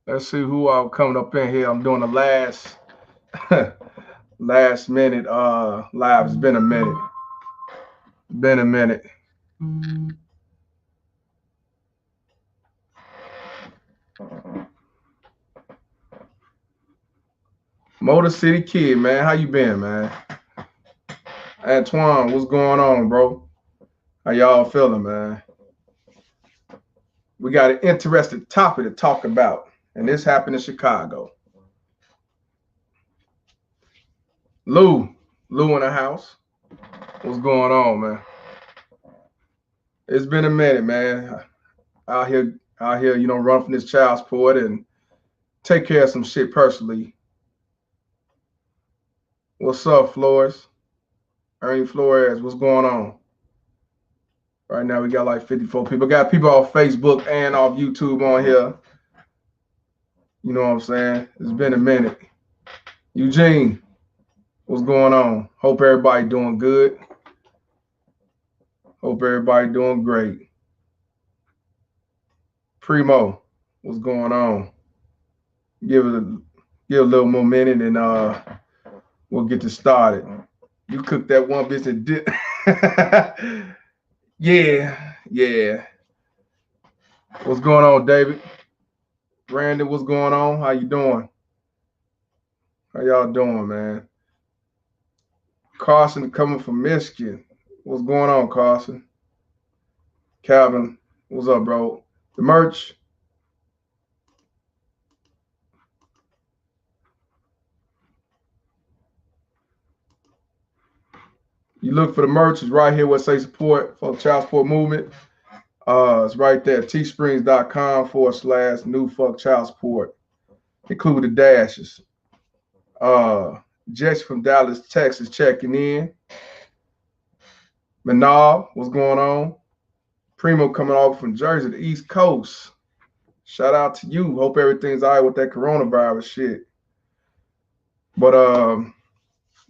Let's see who I'm coming up in here. I'm doing the last last minute live. It's been a minute. Been a minute. Motor City Kid, man. How you been, man? Antoine, what's going on, bro? How y'all feeling, man? We got an interesting topic to talk about, and this happened in Chicago. Lou, Lou in the house. What's going on, man? It's been a minute, man. Out here, run from this child support and take care of some shit personally. What's up, Flores? Ernie Flores, what's going on? Right now, we got like 54 people. Got people off Facebook and off YouTube on here. You know what I'm saying? It's been a minute. Eugene, what's going on? Hope everybody doing good. Hope everybody doing great. Primo, what's going on? Give a little more minute and we'll get this started. You cooked that one bitch and dip. Yeah. What's going on, David? Brandon, what's going on? How you doing? How y'all doing, man? Carson coming from Michigan. What's going on, Carson? Calvin, what's up, bro? The merch. You look for the merch. It's right here where it say support for the child support movement. It's right there, teesprings.com/new fuck child support. Include the dashes. Jess from Dallas, Texas checking in. Manal, what's going on? Primo coming over from Jersey, the East Coast. Shout out to you. Hope everything's all right with that coronavirus shit. But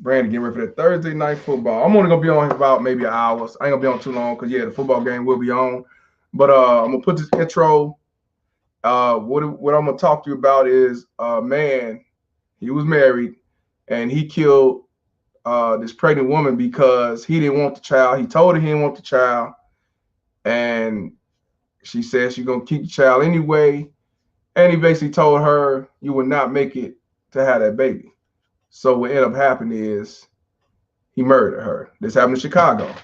Brandon, get ready for that Thursday night football. I'm only gonna be on about maybe an hour. I ain't gonna be on too long because the football game will be on. But I'm gonna put this intro. What I'm gonna talk to you about is a man. He was married and he killed this pregnant woman because he didn't want the child. He told her he didn't want the child, and she said she's gonna keep the child anyway. And he basically told her you will not make it to have that baby. So what ended up happening is he murdered her. This happened in Chicago.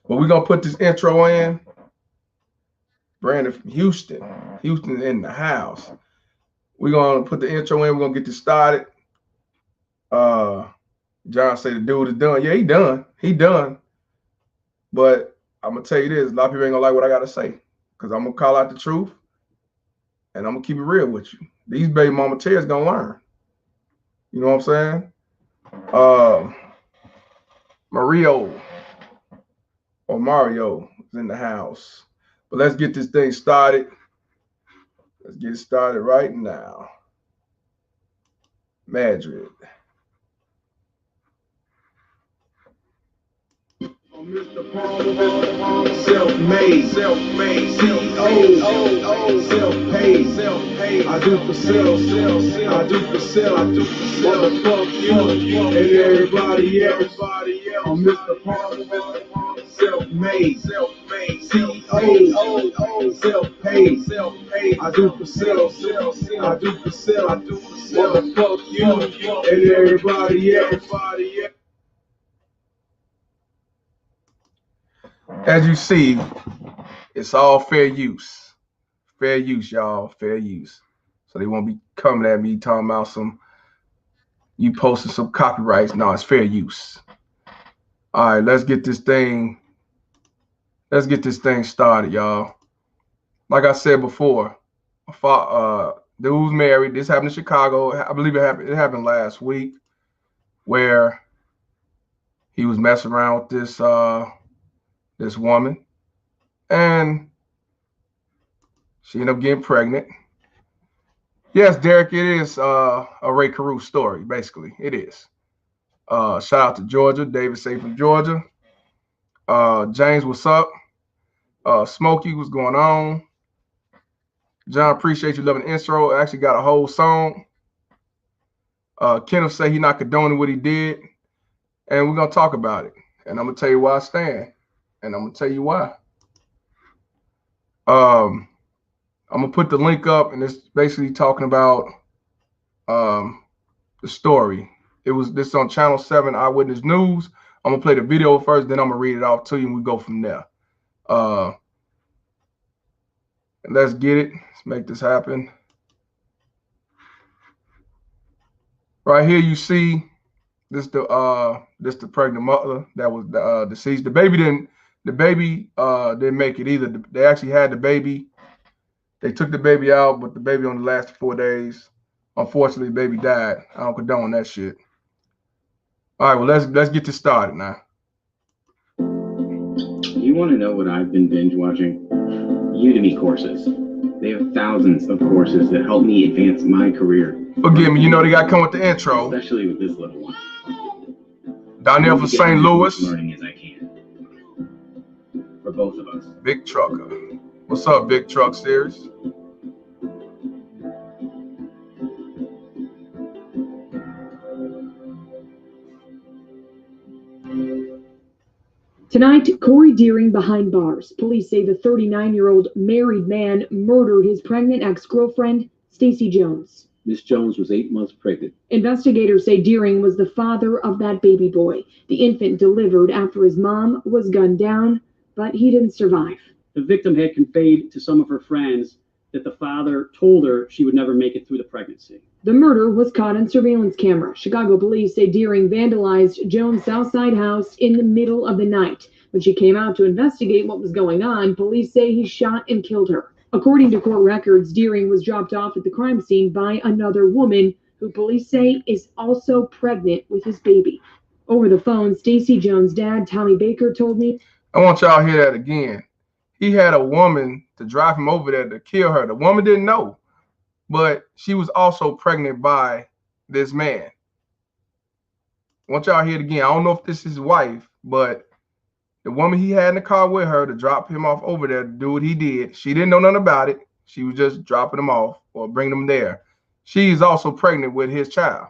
But we're gonna put this intro in. Brandon from Houston. Houston in the house. We're gonna put the intro in. We're gonna get this started. John say the dude is done. Yeah, he done. He done. But I'm gonna tell you this: a lot of people ain't gonna like what I gotta say, because I'm gonna call out the truth, and I'm gonna keep it real with you. These baby mama tears gonna learn. You know what I'm saying? Mario is in the house. But let's get this thing started. Let's get it started right now. Madrid. Mr. Palmer, self-made, CEO, self-paid. I do for sale, motherfuck you and everybody else. I'm Mr. Palmer, self-made, CEO, self-paid. I do for sale, motherfuck you and everybody else. As you see, it's all fair use. Fair use, y'all. Fair use. So they won't be coming at me talking about you posting some copyrights. No, it's fair use. All right, let's get this thing started, y'all. Like I said before, dude's married. This happened in Chicago. I believe it happened last week, where he was messing around with this woman, and she ended up getting pregnant. Yes, Derek, it is a Ray Carew story, basically. It is. Shout out to Georgia. David Say from Georgia. James, what's up? Smokey, what's going on? John, appreciate you loving the intro. I actually got a whole song. Kenneth say he not condoning what he did, and we're gonna talk about it. And I'm gonna tell you why I stand, and I'm gonna tell you why. I'm gonna put the link up, and it's basically talking about the story. This on Channel 7 Eyewitness News. I'm gonna play the video first, then I'm gonna read it off to you, and we go from there. Let's get it. Let's make this happen. Right here, you see this the pregnant mother that was deceased. The baby didn't make it either. They actually had the baby. They took the baby out, but the baby only lasted 4 days. Unfortunately, the baby died. I don't condone that shit. All right, well let's get this started now. You want to know what I've been binge watching? Udemy courses. They have thousands of courses that help me advance my career. Forgive me, you know they got to come with the intro. Especially with this little one. Donnell from St. Louis. Learning as I can. For both of us. Big Trucker. What's up, Big Truck Series? Tonight, Corey Deering behind bars. Police say the 39-year-old married man murdered his pregnant ex-girlfriend, Stacey Jones. Miss Jones was 8 months pregnant. Investigators say Deering was the father of that baby boy. The infant delivered after his mom was gunned down, but he didn't survive. The victim had conveyed to some of her friends that the father told her she would never make it through the pregnancy. The murder was caught on surveillance camera. Chicago police say Deering vandalized Jones' Southside house in the middle of the night. When she came out to investigate what was going on, police say he shot and killed her. According to court records, Deering was dropped off at the crime scene by another woman who police say is also pregnant with his baby. Over the phone, Stacey Jones' dad, Tommy Baker, told me, I want y'all to hear that again. He had a woman to drive him over there to kill her. The woman didn't know, but she was also pregnant by this man. I want y'all to hear it again. I don't know if this is his wife, but the woman he had in the car with her to drop him off over there to do what he did, she didn't know nothing about it. She was just dropping him off or bringing him there. She is also pregnant with his child.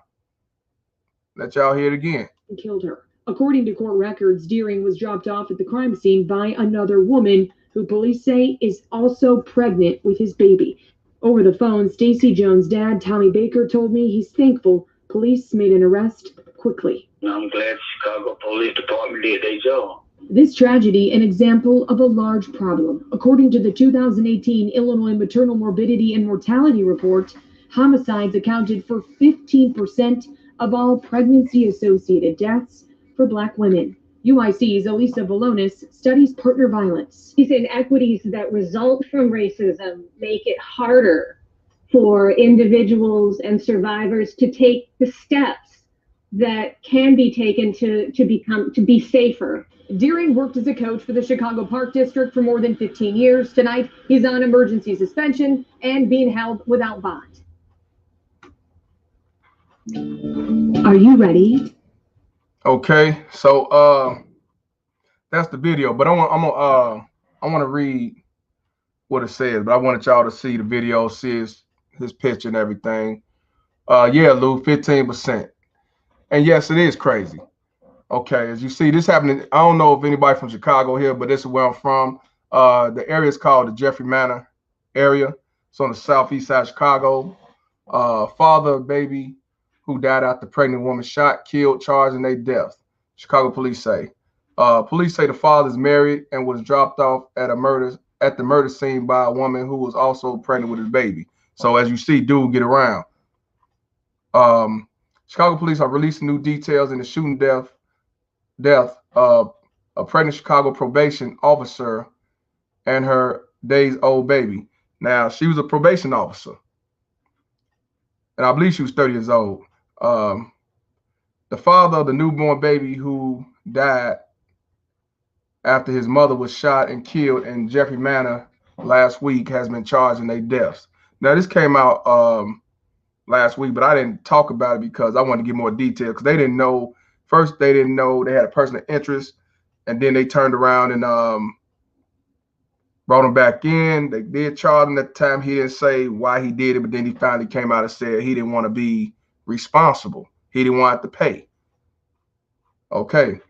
Let y'all hear it again. Killed her. According to court records, Deering was dropped off at the crime scene by another woman who police say is also pregnant with his baby. Over the phone, Stacey Jones' dad, Tommy Baker, told me he's thankful police made an arrest quickly. I'm glad Chicago Police Department did their job. This tragedy, an example of a large problem. According to the 2018 Illinois Maternal Morbidity and Mortality Report, homicides accounted for 15% of all pregnancy-associated deaths for Black women. UIC's Elisa Valonis studies partner violence. These inequities that result from racism make it harder for individuals and survivors to take the steps that can be taken to be safer. Deering worked as a coach for the Chicago Park District for more than 15 years. Tonight, he's on emergency suspension and being held without bond. Are you ready? Okay, so that's the video, but I want to read what it says, but I wanted y'all to see the video, see his picture and everything. Yeah, Lou, 15%. And yes, it is crazy. Okay, as you see, this happening. I don't know if anybody from Chicago here, but this is where I'm from. The area is called the Jeffrey Manor area. It's on the southeast side of Chicago. Father of baby who died after pregnant woman shot, killed, charged in their death. Chicago police say. Police say the father is married and was dropped off at the murder scene by a woman who was also pregnant with his baby. So as you see, dude get around. Chicago police are releasing new details in the shooting death of a pregnant Chicago probation officer and her days-old baby. Now, she was a probation officer, and I believe she was 30 years old. The father of the newborn baby who died after his mother was shot and killed in Jeffrey Manor last week has been charged in their deaths. Now, this came out last week, but I didn't talk about it because I wanted to get more detail because they didn't know. First, they didn't know they had a person of interest, and then they turned around and Brought him back in. They did charge him at the time. He didn't say why he did it, but then he finally came out and said he didn't want to be responsible. He didn't want to pay. Okay.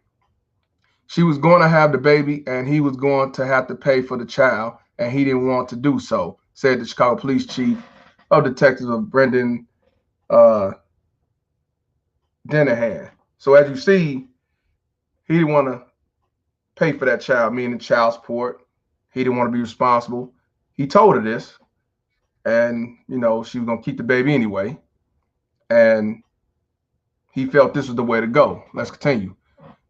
She was going to have the baby, and he was going to have to pay for the child, and he didn't want to do so, said the Chicago Police Chief of Detectives of Brendan Denahan. So as you see, he didn't want to pay for that child, meaning child support. He didn't want to be responsible. He told her this, and you know she was gonna keep the baby anyway, and he felt this was the way to go. Let's continue.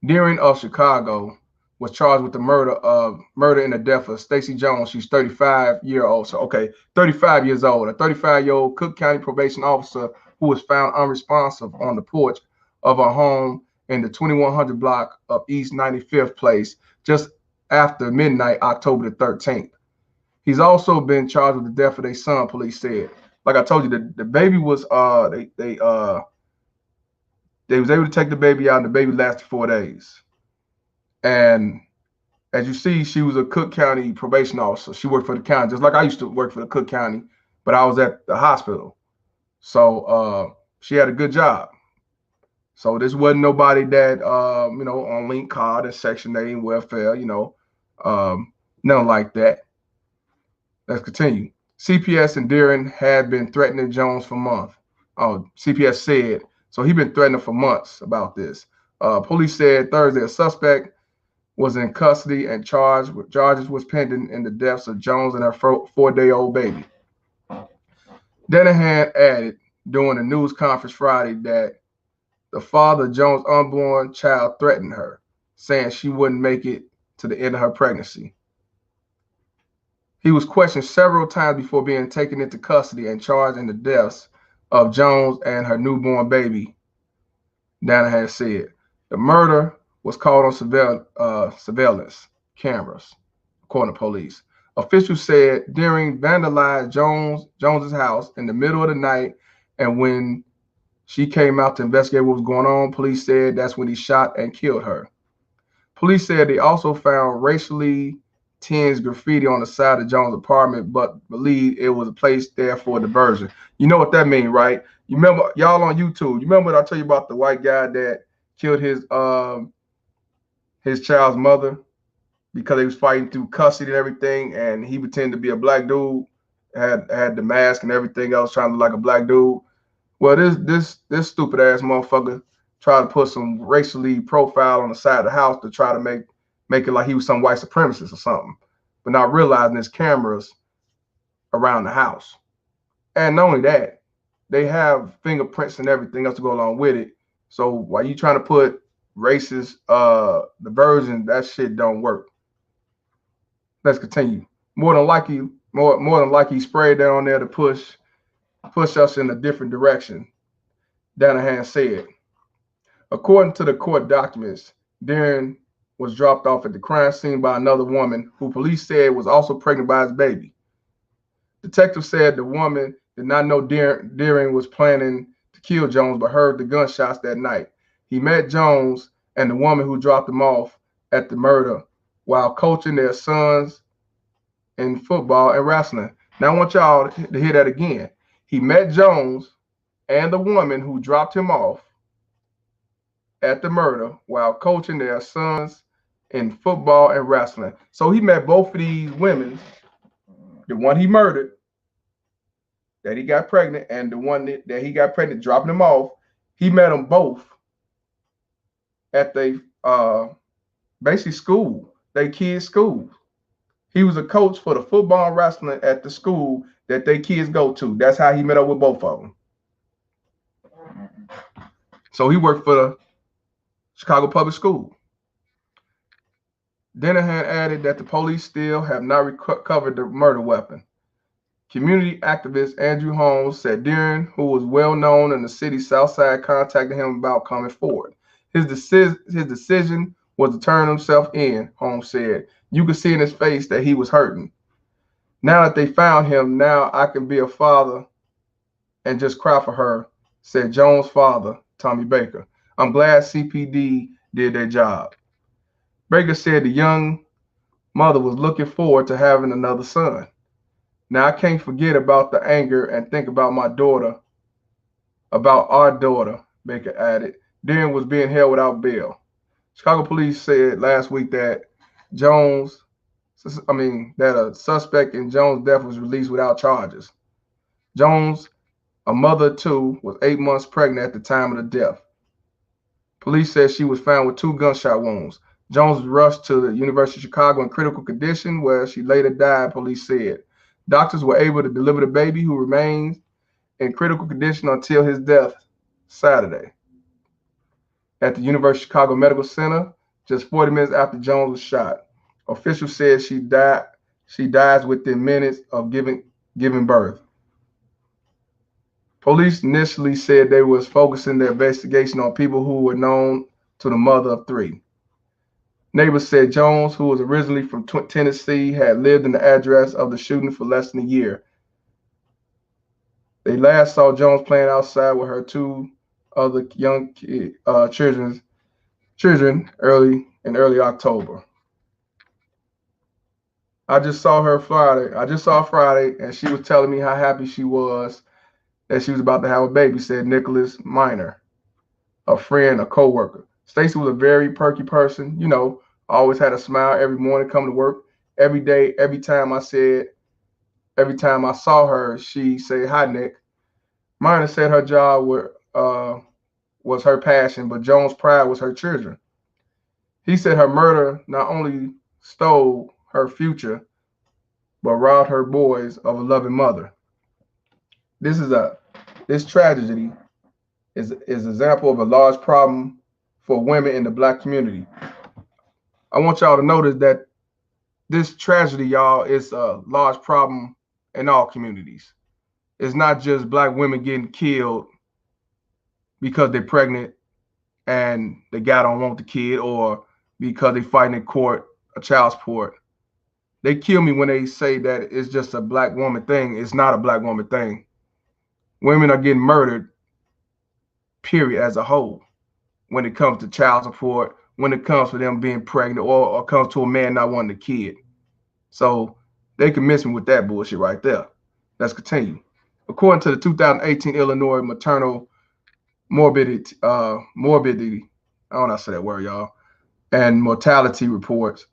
Deering of Chicago was charged with the murder and the death of Stacey Jones. She's 35-year-old. So okay, 35 years old. A 35-year-old Cook County probation officer who was found unresponsive on the porch of her home in the 2100 block of East 95th Place just after midnight, October the 13th. He's also been charged with the death of their son, police said. Like I told you, the baby was they was able to take the baby out, and the baby lasted 4 days. And as you see, she was a Cook County probation officer. She worked for the county, just like I used to work for the Cook County, but I was at the hospital. So she had a good job. So this wasn't nobody that you know, on link card and Section 8 and welfare, you know, nothing like that. Let's continue. CPS and Deering had been threatening Jones for months. CPS said, so he'd been threatening for months about this. Police said Thursday a suspect was in custody and charges was pending in the deaths of Jones and her 4-day-old baby. Denahan added during a news conference Friday that the father of Jones' unborn child threatened her, saying she wouldn't make it to the end of her pregnancy. He was questioned several times before being taken into custody and charged in the deaths of Jones and her newborn baby, Denahan said. The murder was caught on surveillance cameras, according to police. Officials said Deering vandalized Jones's house in the middle of the night, and when she came out to investigate what was going on, police said that's when he shot and killed her. Police said they also found racially tinged graffiti on the side of Jones' apartment, but believed it was placed there for diversion. You know what that means, right? You remember, y'all on YouTube, you remember what I tell you about the white guy that killed his child's mother because they was fighting through custody and everything, and he pretended to be a black dude, had the mask and everything else, trying to look like a black dude. Well, this stupid ass motherfucker tried to put some racially profile on the side of the house to try to make it like he was some white supremacist or something, but not realizing there's cameras around the house. And not only that, they have fingerprints and everything else to go along with it. So while you trying to put racist diversion, that shit don't work. Let's continue. More than likely, sprayed down there to push us in a different direction, Denahan said. According to the court documents, Deering was dropped off at the crime scene by another woman who police said was also pregnant by his baby. Detectives said the woman did not know Deering was planning to kill Jones, but heard the gunshots that night. He met Jones and the woman who dropped him off at the murder while coaching their sons in football and wrestling. Now I want y'all to hear that again. He met Jones and the woman who dropped him off at the murder while coaching their sons in football and wrestling. So he met both of these women, the one he murdered, that he got pregnant, and the one that he got pregnant, dropping him off. He met them both at the basically school, they kids' school. He was a coach for the football and wrestling at the school that they kids go to. That's how he met up with both of them. So he worked for the Chicago Public School. Denahan added that the police still have not recovered the murder weapon. Community activist Andrew Holmes said Deering, who was well known in the city's South Side, contacted him about coming forward. His decision was to turn himself in, Holmes said. You could see in his face that he was hurting. Now that they found him, now I can be a father and just cry for her, said Jones' father, Tommy Baker. I'm glad CPD did their job. Baker said the young mother was looking forward to having another son. Now I can't forget about the anger and think about our daughter, Baker added. Darren was being held without bail. Chicago police said last week that a suspect in Jones' death was released without charges. Jones, a mother of two, was 8 months pregnant at the time of the death. Police said she was found with 2 gunshot wounds. Jones was rushed to the University of Chicago in critical condition, where she later died, police said. Doctors were able to deliver the baby, who remains in critical condition until his death Saturday at the University of Chicago Medical Center, just 40 minutes after Jones was shot. Officials said she dies within minutes of giving birth. Police initially said they was focusing their investigation on people who were known to the mother of three. Neighbors said Jones, who was originally from Tennessee, had lived in the address of the shooting for less than a year. They last saw Jones playing outside with her 2 other young children early October. I just saw Friday, and she was telling me how happy she was that she was about to have a baby, said Nicholas Minor, a friend, a co-worker. Stacy was a very perky person, always had a smile every morning, come to work. Every day, every time I saw her, she said, "Hi, Nick." Minor said her job was her passion, but Jones' pride was her children. He said her murder not only stole her future, but robbed her boys of a loving mother. This tragedy is an example of a large problem for women in the Black community. I want y'all to notice that this tragedy, y'all, is a large problem in all communities. It's not just Black women getting killed because they're pregnant and the guy don't want the kid, or because they fighting in court a child support. They kill me when they say that it's just a Black woman thing. It's not a Black woman thing. Women are getting murdered, period, as a whole, when it comes to child support, when it comes to them being pregnant, or comes to a man not wanting a kid. So they can miss me with that bullshit right there. Let's continue. According to the 2018 Illinois maternal morbidity, I don't know how to say that word, y'all, and mortality reports,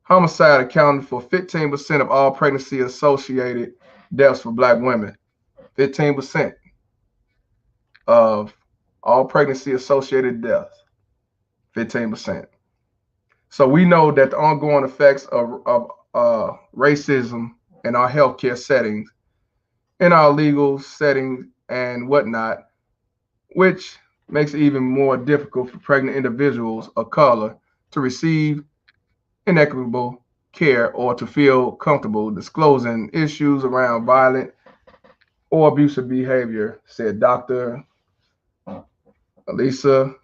homicide accounted for 15% of all pregnancy-associated deaths for Black women. 15% of all pregnancy-associated deaths. 15%. So we know that the ongoing effects of racism in our healthcare settings, in our legal settings and whatnot, which makes it even more difficult for pregnant individuals of color to receive inequitable care or to feel comfortable disclosing issues around violent or abusive behavior, said Dr. Elisa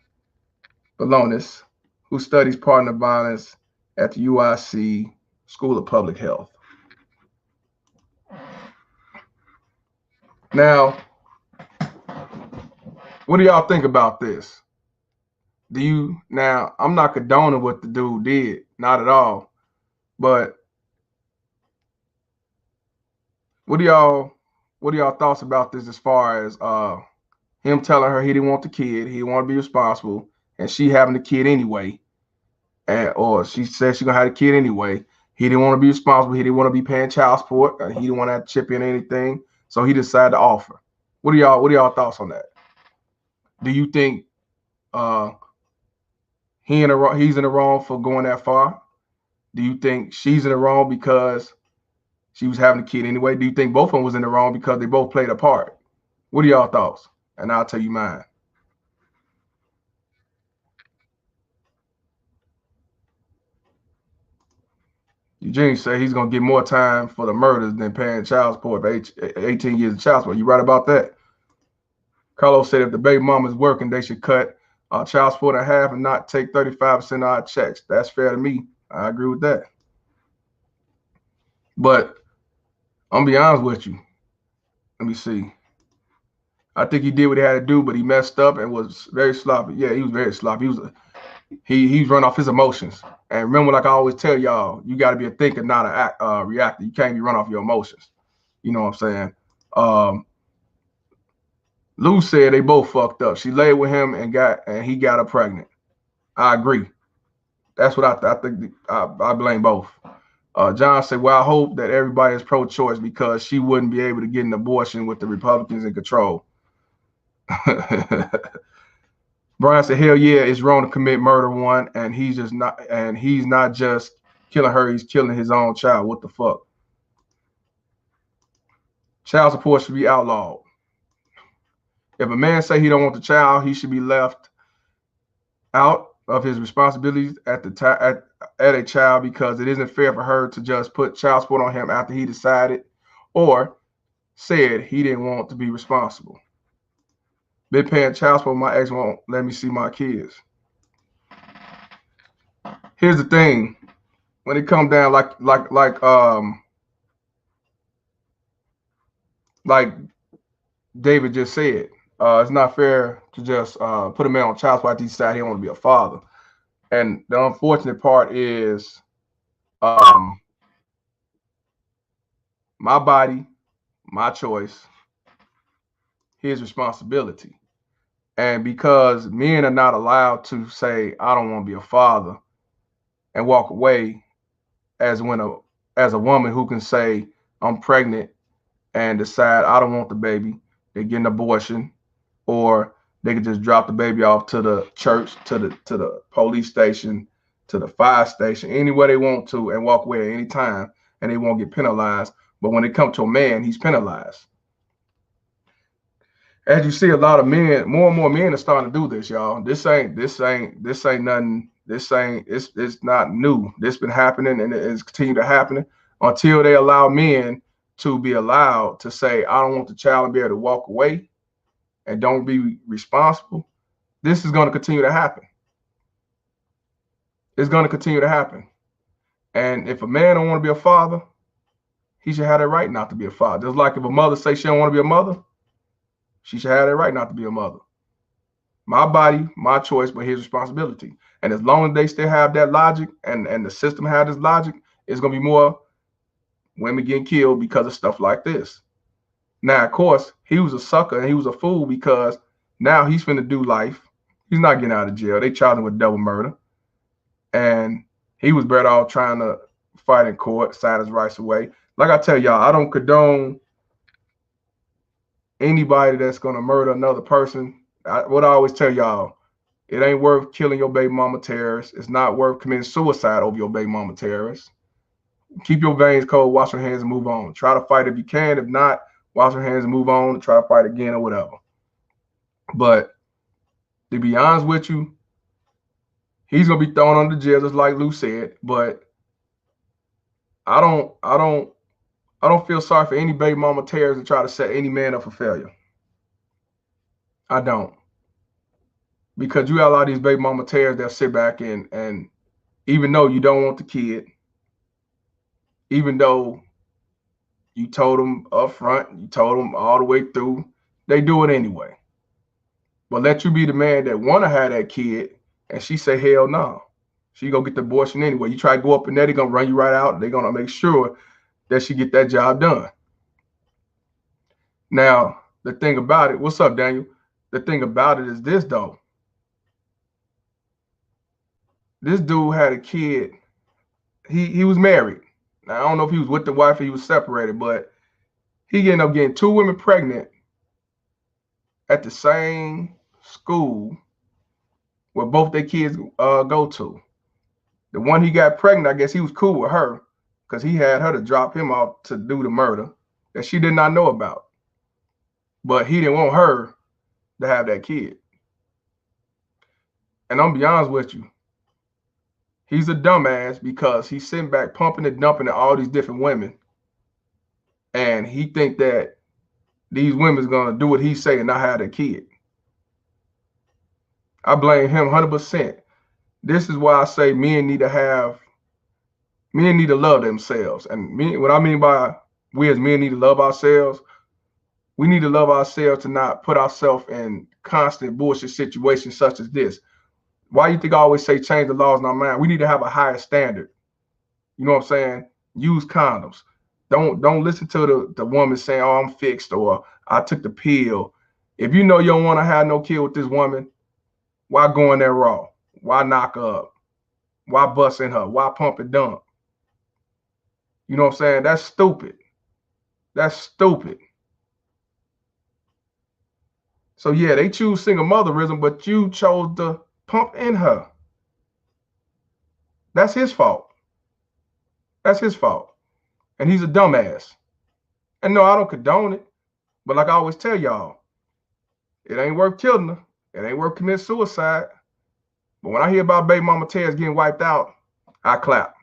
Balonis, who studies partner violence at the UIC School of Public Health. Now, what do y'all think about this? Now, I'm not condoning what the dude did, not at all. But what are y'all thoughts about this, as far as him telling her he didn't want the kid, he didn't want to be responsible, and she having the kid anyway, or she said she's gonna have the kid anyway. He didn't want to be responsible, he didn't want to be paying child support, he didn't want to have to chip in anything, so he decided to offer. What are y'all thoughts on that? Do you think he's in the wrong for going that far? Do you think she's in the wrong because she was having a kid anyway? Do you think both of them was in the wrong because they both played a part? What are y'all thoughts? And I'll tell you mine. Eugene said he's going to get more time for the murders than paying child support for 18 years of child support. You right about that? Carlos said if the baby mama is working, they should cut child support in half and not take 35% of our checks. That's fair to me. I agree with that. But I'm gonna be honest with you. Let me see. I think he did what he had to do, but he messed up and was very sloppy. Yeah, he was very sloppy. He's run off his emotions. And remember, like I always tell y'all, you got to be a thinker, not a reactor. You can't be run off your emotions. You know what I'm saying? Lou said they both fucked up. She laid with him and he got her pregnant. I agree. That's what I think. I blame both. John said, well, I hope that everybody is pro-choice because she wouldn't be able to get an abortion with the Republicans in control. Brian said, hell yeah, it's wrong to commit murder one, and he's not just killing her, he's killing his own child. What the fuck? Child support should be outlawed. If a man say he don't want the child, he should be left out of his responsibilities at a child because it isn't fair for her to just put child support on him after he decided or said he didn't want to be responsible. Been paying child support, my ex won't let me see my kids. Here's the thing. When it comes down like David just said, it's not fair to just put a man on child support after he decided he don't want to be a father. And the unfortunate part is my body, my choice, his responsibility. And because men are not allowed to say, I don't want to be a father and walk away as a woman who can say, I'm pregnant and decide I don't want the baby, they get an abortion, or they could just drop the baby off to the church, to the police station, to the fire station, anywhere they want to, and walk away at any time, and they won't get penalized. But when it comes to a man, he's penalized. As you see, a lot of men, more and more men are starting to do this, y'all. This ain't nothing. It's not new. This been happening, and it's continued to happen until they allow men to be allowed to say, I don't want the child to be able to walk away and don't be responsible. This is going to continue to happen. It's going to continue to happen. And if a man don't want to be a father, he should have that right not to be a father. Just like if a mother says she don't want to be a mother, she should have that right not to be a mother. My body, my choice, but his responsibility. And as long as they still have that logic and the system have this logic, it's going to be more women getting killed because of stuff like this. Now, of course, he was a sucker and he was a fool because now he's finna do life. He's not getting out of jail. They charged him with double murder. And he was better off trying to fight in court, sign his rights away. Like I tell y'all, I don't condone anybody that's going to murder another person. What I always tell y'all, it ain't worth killing your baby mama terrorist. It's not worth committing suicide over your baby mama terrorist. Keep your veins cold, wash your hands and move on. Try to fight if you can. If not, wash your hands and move on and try to fight again or whatever. But to be honest with you, he's going to be thrown under jail just like Lou said. But I don't feel sorry for any baby mama terrorist to try to set any man up for failure. I don't. Because you got a lot of these baby mama terrorists that sit back and even though you don't want the kid, even though you told them up front, you told them all the way through, they do it anyway. But let you be the man that want to have that kid and she say, hell no. She go get the abortion anyway. You try to go up in there, they're going to run you right out. They're going to make sure that she get that job done. Now, the thing about it, what's up, Daniel? The thing about it is this, though. This dude had a kid. He was married. Now, I don't know if he was with the wife or he was separated, but he ended up getting 2 women pregnant at the same school where both their kids go to. The one he got pregnant, I guess he was cool with her because he had her to drop him off to do the murder that she did not know about. But he didn't want her to have that kid. And I'm be honest with you, he's a dumbass because he's sitting back pumping and dumping at all these different women. And he think that these women's going to do what he's saying and not have that kid. I blame him 100%. This is why I say men need to love themselves. And what I mean by we as men need to love ourselves, we need to love ourselves to not put ourselves in constant bullshit situations such as this. Why you think I always say change the laws in our mind? We need to have a higher standard. You know what I'm saying? Use condoms. Don't listen to the woman saying, "Oh, I'm fixed," or "I took the pill." If you know you don't want to have no kid with this woman, why go in there raw? Why knock her up? Why bust in her? Why pump and dump? You know what I'm saying? That's stupid. That's stupid. So yeah, they choose single motherism, but you chose to pump in her. That's his fault. That's his fault. And he's a dumbass. And no, I don't condone it. But like I always tell y'all, it ain't worth killing her. It ain't worth committing suicide. But when I hear about baby mama Tez getting wiped out, I clap.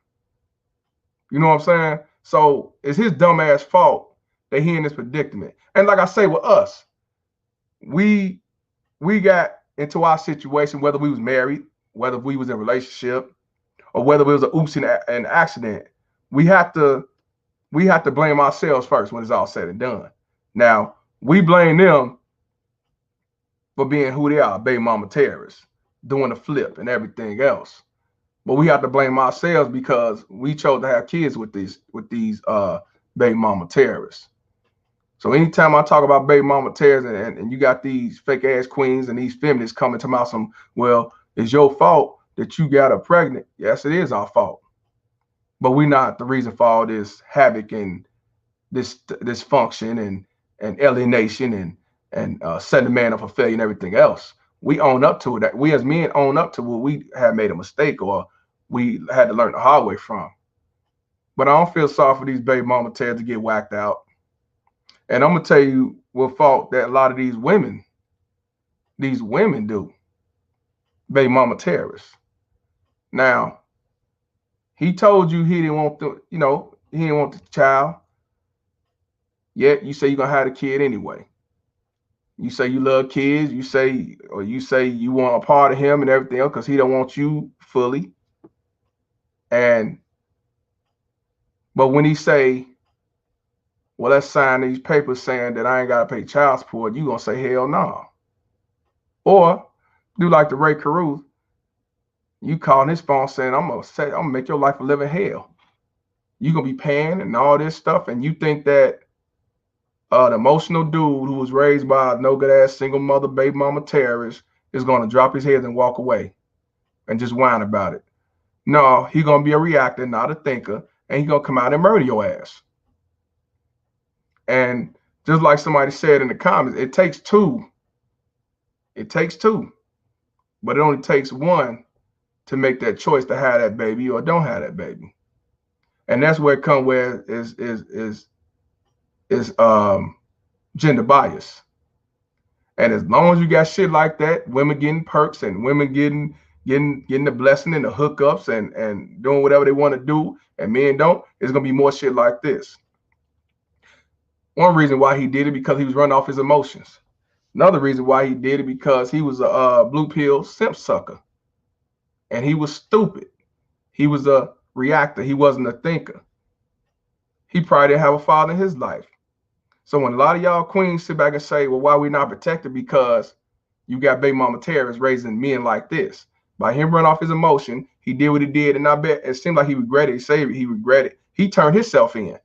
You know what I'm saying? So it's his dumbass fault that he in this predicament. And like I say with us, we got into our situation, whether we was married, whether we was in a relationship, or whether it was an oops and an accident. We have to blame ourselves first when it's all said and done. Now, we blame them for being who they are, baby mama terrorists, doing the flip and everything else. But we have to blame ourselves because we chose to have kids with these baby mama terrorists. So anytime I talk about baby mama terrorists and you got these fake ass queens and these feminists coming to my some, well, it's your fault that you got her pregnant. Yes, it is our fault. But we're not the reason for all this havoc and this dysfunction and alienation and setting the man up for failure and everything else. We own up to it. That we as men own up to what we have made a mistake or we had to learn the hard way from. But I don't feel sorry for these baby mama terrorists to get whacked out. And I'm gonna tell you what fault that a lot of these women do. Baby mama terrorists. Now, he told you he didn't want the, he didn't want the child. Yet you say you're gonna have the kid anyway. You say you love kids, you say you want a part of him and everything else because he don't want you fully. But when he say, well, let's sign these papers saying that I ain't gotta pay child support, you gonna say hell no. Or do like the Ray Caruth, you calling his phone saying I'm gonna make your life a living hell. You gonna be paying and all this stuff, and you think that an emotional dude who was raised by a no good ass single mother baby mama terrorist is gonna drop his head and walk away and just whine about it. No, he gonna be a reactor, not a thinker, and he gonna come out and murder your ass. And just like somebody said in the comments, it takes two. It takes two, but it only takes one to make that choice to have that baby or don't have that baby. And that's where it comes where is gender bias. And as long as you got shit like that, women getting perks and women getting the blessing and the hookups and doing whatever they want to do, and men don't, it's gonna be more shit like this. One reason why he did it because he was running off his emotions. Another reason why he did it because he was a blue pill simp sucker. And he was stupid. He was a reactor. He wasn't a thinker. He probably didn't have a father in his life. So when a lot of y'all queens sit back and say, well, why we not protected? Because you got baby mama terrorists raising men like this. By him running off his emotion, he did what he did. And I bet it seemed like he regretted it. He said he regretted it. He turned himself in.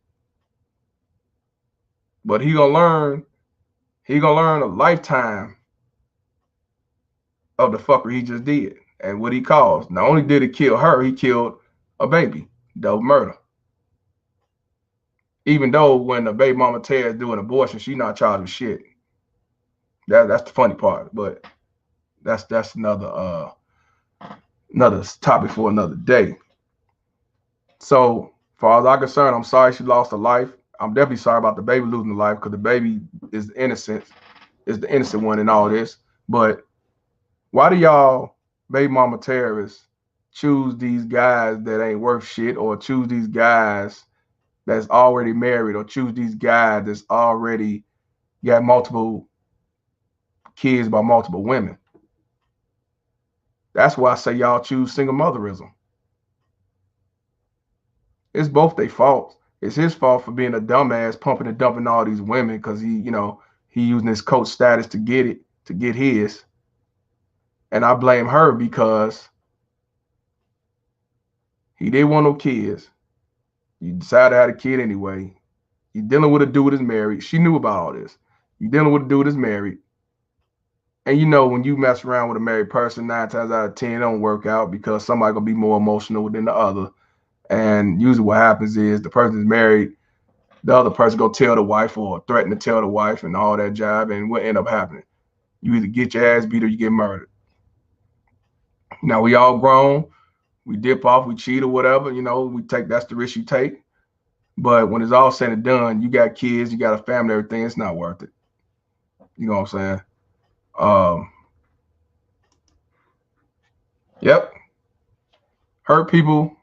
But he gonna learn a lifetime of the fucker he just did and what he caused. Not only did he kill her, he killed a baby. Double murder. Even though when the baby mama Ted do an abortion, she not charged with shit. That's the funny part, but that's another topic for another day. So, as far as I'm concerned, I'm sorry she lost her life. I'm definitely sorry about the baby losing the life because the baby is the innocent one in all this. But why do y'all baby mama terrorists choose these guys that ain't worth shit, or choose these guys that's already married, or choose these guys that's already got multiple kids by multiple women? That's why I say y'all choose single motherism. It's both their faults. It's his fault for being a dumbass, pumping and dumping all these women because he using his coach status to get his. And I blame her because he didn't want no kids. You decided to have a kid anyway. You're dealing with a dude that's married. She knew about all this. You're dealing with a dude that's married. And you know, when you mess around with a married person, 9 times out of 10, it don't work out because somebody gonna be more emotional than the other. And usually what happens is the person that's married, the other person go tell the wife or threaten to tell the wife and all that jive. And what end up happening? You either get your ass beat or you get murdered. Now we all grown. We dip off, we cheat or whatever, you know, that's the risk you take. But when it's all said and done, you got kids, you got a family, everything, it's not worth it. You know what I'm saying? Yep. Hurt people.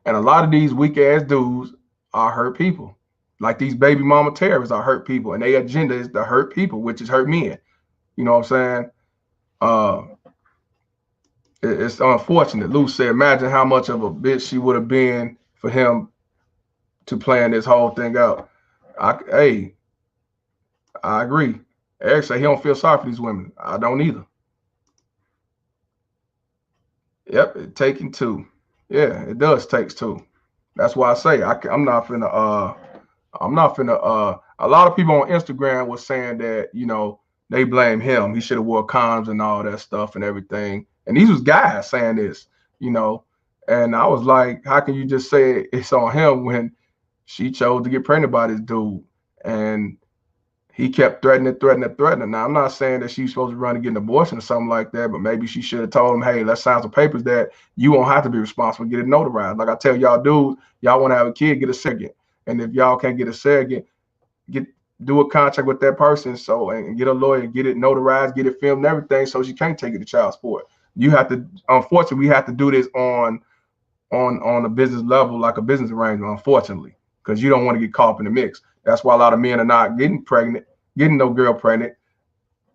And a lot of these weak ass dudes are hurt people. Like these baby mama terrorists are hurt people. And their agenda is to hurt people, which is hurt men. You know what I'm saying? It's unfortunate. Lou said, imagine how much of a bitch she would have been for him to plan this whole thing out. I agree. Eric said he don't feel sorry for these women. I don't either. Yep, it taking two. Yeah, it does takes two. That's why I say I'm not finna a lot of people on Instagram was saying that, you know, they blame him. He should have wore condoms and all that stuff and everything. And these was guys saying this, you know. And I was like, how can you just say it's on him when she chose to get pregnant by this dude? And he kept threatening. Now, I'm not saying that she's supposed to run and get an abortion or something like that, but maybe she should have told him, hey, let's sign some papers that you won't have to be responsible, get it notarized. Like I tell y'all dudes, y'all want to have a kid, get a surrogate. And if y'all can't get a surrogate, do a contract with that person and get a lawyer, get it notarized, get it filmed and everything so she can't take it to child support. You have to, unfortunately, we have to do this on a business level, like a business arrangement, unfortunately, because you don't want to get caught up in the mix. That's why a lot of men are not getting no girl pregnant.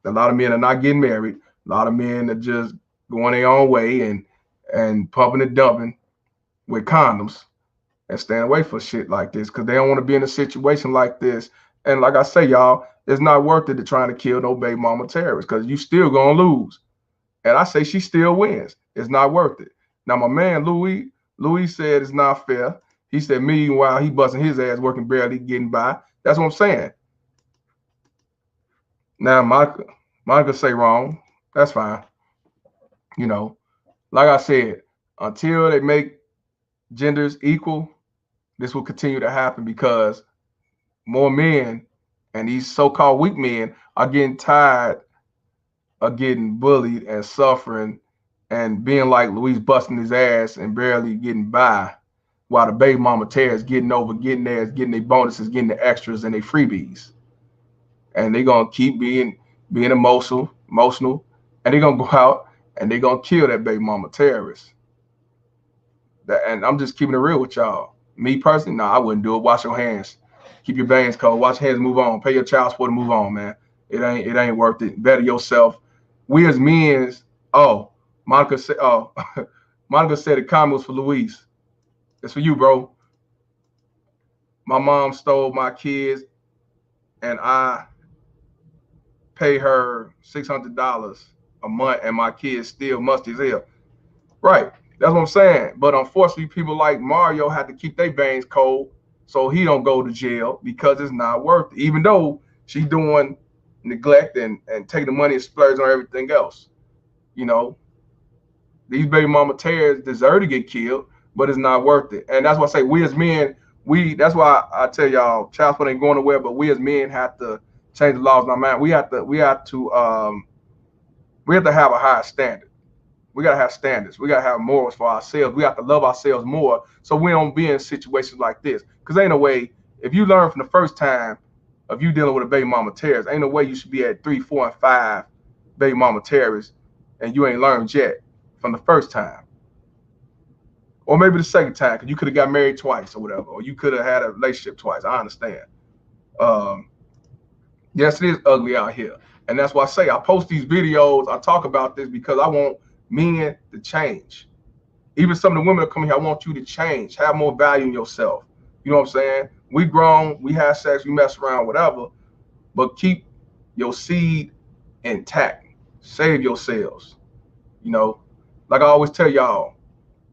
A lot of men are not getting married. A lot of men are just going their own way and pumping and dumping with condoms and staying away for shit like this because they don't want to be in a situation like this. And like I say, y'all, it's not worth it to trying to kill no baby mama terrorist because you still gonna lose. And I say she still wins. It's not worth it. Now my man Louis said it's not fair. He said, meanwhile, he busting his ass working barely getting by. That's what I'm saying. Now, Monica say wrong. That's fine. You know, like I said, until they make genders equal, this will continue to happen because more men and these so-called weak men are getting tired of getting bullied and suffering and being like Louis busting his ass and barely getting by, while the baby mama terrorists getting over, getting theirs, getting their bonuses, getting the extras and their freebies. And they're gonna keep being emotional, and they're gonna go out and they're gonna kill that baby mama terrorist. And I'm just keeping it real with y'all. Me personally, no, I wouldn't do it. Wash your hands. Keep your veins cold. Wash your hands, move on. Pay your child support and move on, man. It ain't worth it. Better yourself. We as men, Monica said the comment was for Louise. It's for you, bro. My mom stole my kids and I pay her $600 a month and my kids still musty as hell. Right. That's what I'm saying. But unfortunately, people like Mario have to keep their veins cold so he don't go to jail because it's not worth it. Even though she's doing neglect and taking the money and splurging on everything else. You know, these baby mama terrorists deserve to get killed, but it's not worth it. And that's why I say we as men, that's why I tell y'all child support ain't going nowhere, but we as men have to change the laws in our mind. We have to have a higher standard. We gotta have standards. We gotta have morals for ourselves. We have to love ourselves more so we don't be in situations like this. Because ain't no way, if you learn from the first time of you dealing with a baby mama terrorist, ain't no way you should be at 3, 4, and 5 baby mama terrorists and you ain't learned yet from the first time. Or maybe the second time, because you could have got married twice or whatever, or you could have had a relationship twice. I understand. Yes, it is ugly out here. And that's why I say I post these videos, I talk about this because I want men to change. Even some of the women that come here, I want you to change, have more value in yourself. You know what I'm saying? We grown, we have sex, we mess around, whatever, but keep your seed intact. Save yourselves. You know, like I always tell y'all,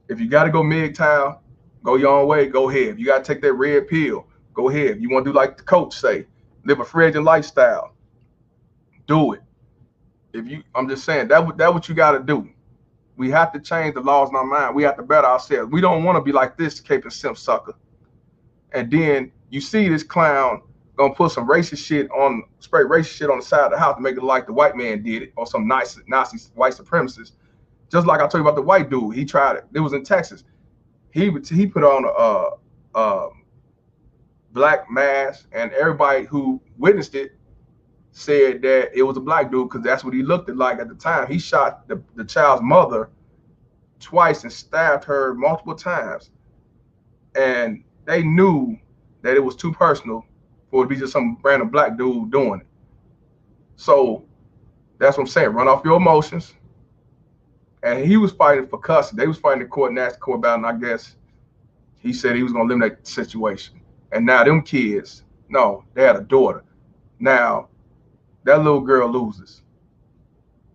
if you got to go MGTOW, go your own way, go ahead. If you got to take that red pill, go ahead. If you want to do like the coach say, live a frigid lifestyle, do it. I'm just saying that what you got to do. We have to change the laws in our mind. We have to better ourselves. We don't want to be like this Cape and Simp sucker. And then you see this clown gonna put some racist shit on, spray racist shit on the side of the house to make it like the white man did it, or some nice Nazi white supremacist. Just like I told you about the white dude, he tried it. It was in Texas. He put on a black mask, and everybody who witnessed it said that it was a black dude because that's what he looked like at the time. He shot the child's mother twice and stabbed her multiple times, and they knew that it was too personal for it to be just some random black dude doing it. So that's what I'm saying. Run off your emotions. And he was fighting for custody. They was fighting the court, nasty court battle, and I guess he said he was gonna eliminate the situation. And now them kids, no, they had a daughter. Now that little girl loses.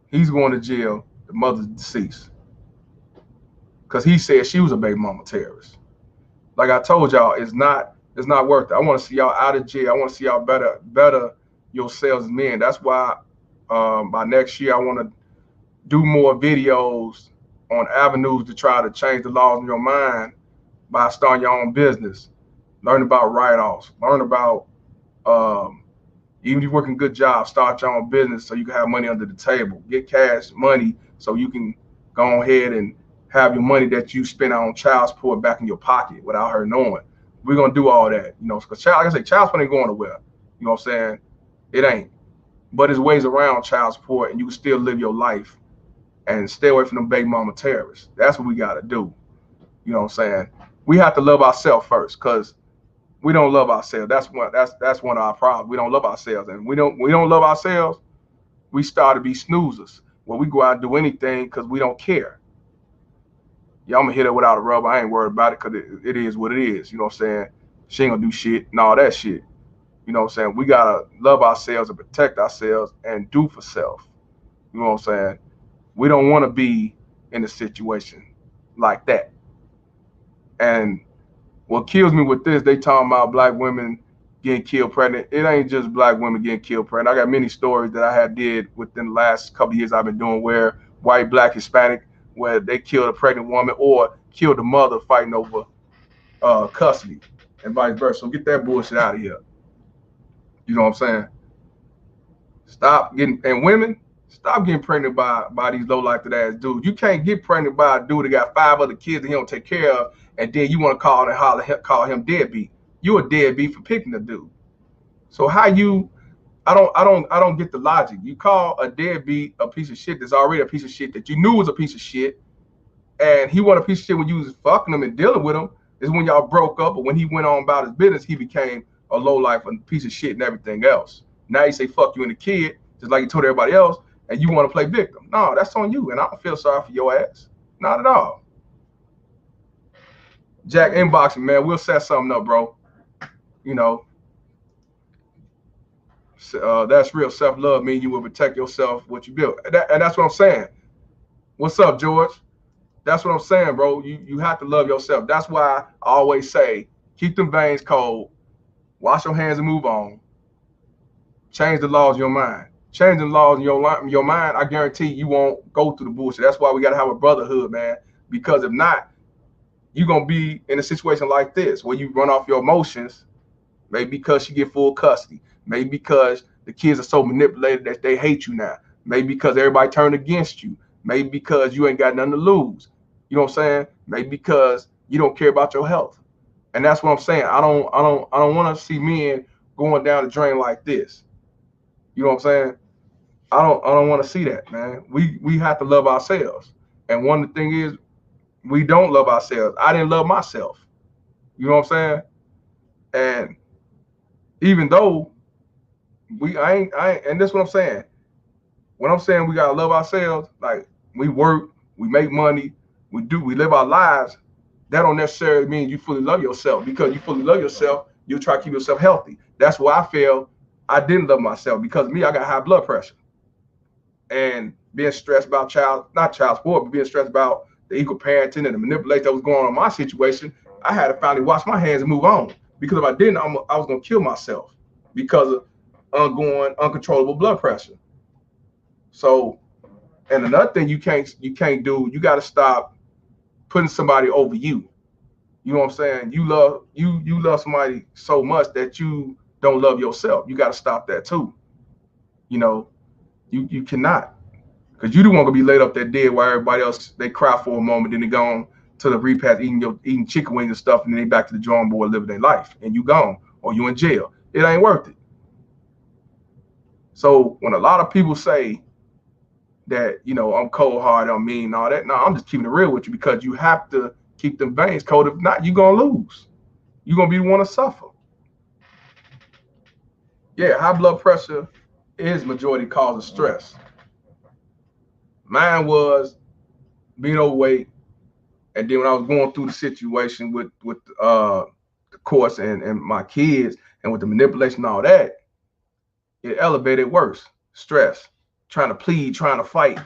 He's going to jail. The mother's deceased because he said she was a baby mama terrorist. Like I told y'all, it's not worth it. I want to see y'all out of jail. I want to see y'all better yourselves as men. That's why by next year I want to do more videos on avenues to try to change the laws in your mind by starting your own business. Learn about write-offs. Learn about even if you're working good jobs, start your own business so you can have money under the table. Get cash money so you can go ahead and have your money that you spend on child support back in your pocket without her knowing. We're gonna do all that, you know, because like I say, child support ain't going nowhere. You know what I'm saying? It ain't. But there's ways around child support, and you can still live your life and stay away from them baby mama terrorists. That's what we gotta do. You know what I'm saying? We have to love ourselves first, because we don't love ourselves. That's one of our problems. We don't love ourselves, and we don't love ourselves. We start to be snoozers, where we go out and do anything because we don't care. Yeah, I'm gonna hit her without a rubber. I ain't worried about it because it is what it is. You know what I'm saying? She ain't gonna do shit and all that shit. You know what I'm saying? We gotta love ourselves and protect ourselves and do for self. You know what I'm saying? We don't want to be in a situation like that. And what kills me with this, they talking about black women getting killed pregnant. It ain't just black women getting killed pregnant. I got many stories that I have did within the last couple of years I've been doing where white, black, Hispanic, where they killed a pregnant woman or killed a mother fighting over custody and vice versa. So get that bullshit out of here. You know what I'm saying? Stop getting, and women, stop getting pregnant by these low-life ass dudes. You can't get pregnant by a dude that got 5 other kids that he don't take care of, and then you want to call him deadbeat. You a deadbeat for picking the dude. So how you? I don't get the logic. You call a deadbeat a piece of shit that's already a piece of shit that you knew was a piece of shit, and he wasn't a piece of shit when you was fucking him and dealing with him. Is when y'all broke up, but when he went on about his business, he became a low-life and piece of shit and everything else. Now you say fuck you and the kid, just like you told everybody else, and you want to play victim. No, that's on you, and I don't feel sorry for your ass. Not at all. Jack, inboxing, man. We'll set something up, bro. You know, that's real self-love. Mean you will protect yourself, what you built. And that's what I'm saying. What's up, George? That's what I'm saying, bro. You have to love yourself. That's why I always say, keep them veins cold, wash your hands and move on. Change the laws in your mind. Change the laws in your mind, I guarantee you won't go through the bullshit. That's why we got to have a brotherhood, man. Because if not, you're going to be in a situation like this where you run off your emotions, maybe because you get full custody, maybe because the kids are so manipulated that they hate you now, maybe because everybody turned against you, maybe because you ain't got nothing to lose. You know what I'm saying? Maybe because you don't care about your health. And that's what I'm saying. I don't want to see men going down the drain like this. You know what I'm saying? I don't want to see that, man. We have to love ourselves. And one of the things is we don't love ourselves. I didn't love myself. You know what I'm saying? And even though I ain't, and that's what I'm saying. When I'm saying we gotta love ourselves, like we work, we make money, we live our lives, that don't necessarily mean you fully love yourself. Because you fully love yourself, you try to keep yourself healthy. That's why I feel I didn't love myself. Because of me, I got high blood pressure. And being stressed about not child support, but being stressed about the equal parenting and the manipulation that was going on in my situation, I had to finally wash my hands and move on. Because if I didn't, I was going to kill myself because of ongoing uncontrollable blood pressure. So, and another thing you can't do, you got to stop putting somebody over you. You know what I'm saying? You love somebody so much that you don't love yourself. You got to stop that too. You know, you cannot, because you don't want to be laid up that dead while everybody else they cry for a moment, then they gone to the repast eating chicken wings and stuff, and then they back to the drawing board living their life, and you gone or you in jail. It ain't worth it. So when a lot of people say that, I'm cold hearted, I'm mean, and all that, no, I'm just keeping it real with you, because you have to keep them veins cold. If not, you're gonna lose. You're gonna be the one to suffer. Yeah, high blood pressure is majority cause of stress. Mine was being overweight, and then when I was going through the situation with the course and my kids and with the manipulation and all that, it elevated worse. Stress, trying to plead, trying to fight,